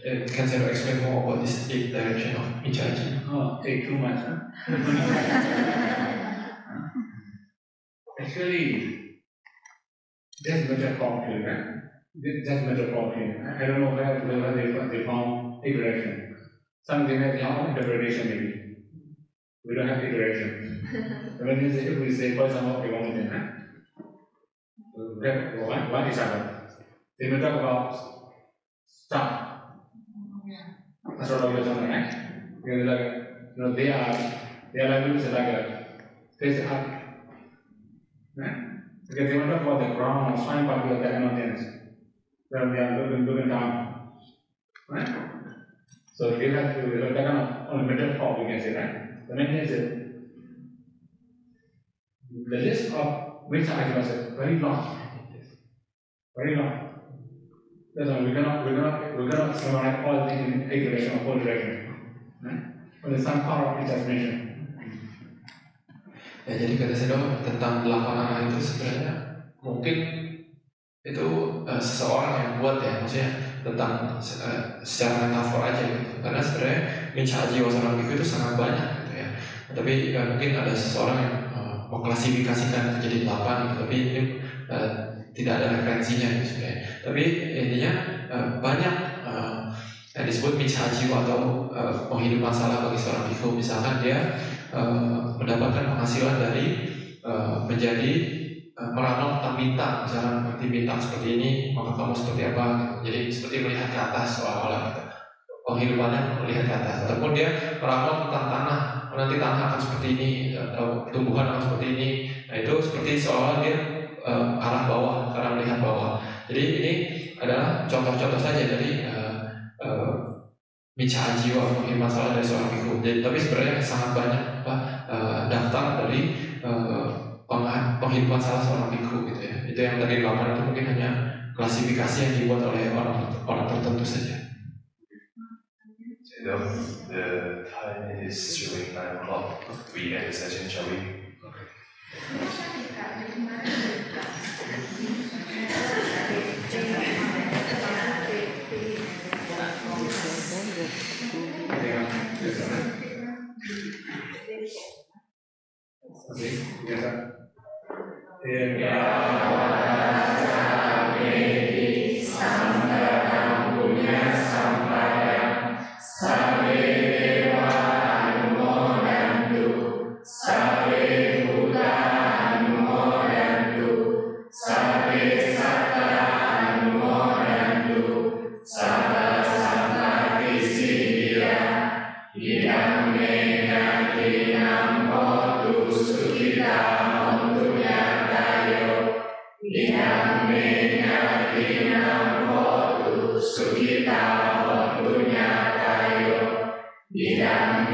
that can Zero explain more about this 8 direction of Micha Ajiva? Oh, take too much, huh? Actually, that's metaphor here, right? That's metaphor here. I don't know where they found 8 direction. Some they have their own interpretation maybe. We don't have 8 direction. If we say, for example, we want to one example. They will talk about star. Astrology or something, right? Because like, they are like a face up, right? Because they want to talk about the ground, swine part of that kind of things. Then they are looking down, right? So they have to that kind of on metaphor, we can say, right? The main thing is the list of which I was very long, very long. That's why we cannot summarize all things in 8 direction or 4 direction. Right? Only some part of it has mentioned. Ya, jadi kata saya tentang 8 arah itu sebenarnya mungkin itu seseorang yang buat ya, maksudnya tentang secara metafor aja gitu. Karena sebenarnya Micha Ajiwa seorang bhikkhu itu sangat banyak gitu ya. Tapi mungkin ada seseorang yang mengklasifikasikan jadi 8 gitu, tapi ini tidak ada referensinya gitu sebenarnya. Tapi intinya banyak yang disebut Micha Ajiwa atau penghidupan salah bagi seorang bhikkhu. Misalkan dia mendapatkan penghasilan dari menjadi meramal tentang bintang, misalkan seperti bintang seperti ini, maka kamu seperti apa gitu. Jadi seperti melihat ke atas seolah-olah gitu. Penghidupannya melihat ke atas. Ataupun dia meramal tentang tanah, nanti tanah akan seperti ini, atau tumbuhan akan seperti ini. Nah itu seperti seolah-olah dia arah bawah, karena melihat bawah. Jadi ini adalah contoh-contoh saja dari Micha Ajiwa, penghidupan salah dari seorang bhikkhu. Tapi sebenarnya sangat banyak daftar dari penghidupan salah seorang bhikkhu gitu ya. Itu yang tadi 8 itu mungkin hanya klasifikasi yang dibuat oleh orang tertentu saja. The time is showing 9 o'clock. We end the session, shall we? Sukita waktunya tayo, bidang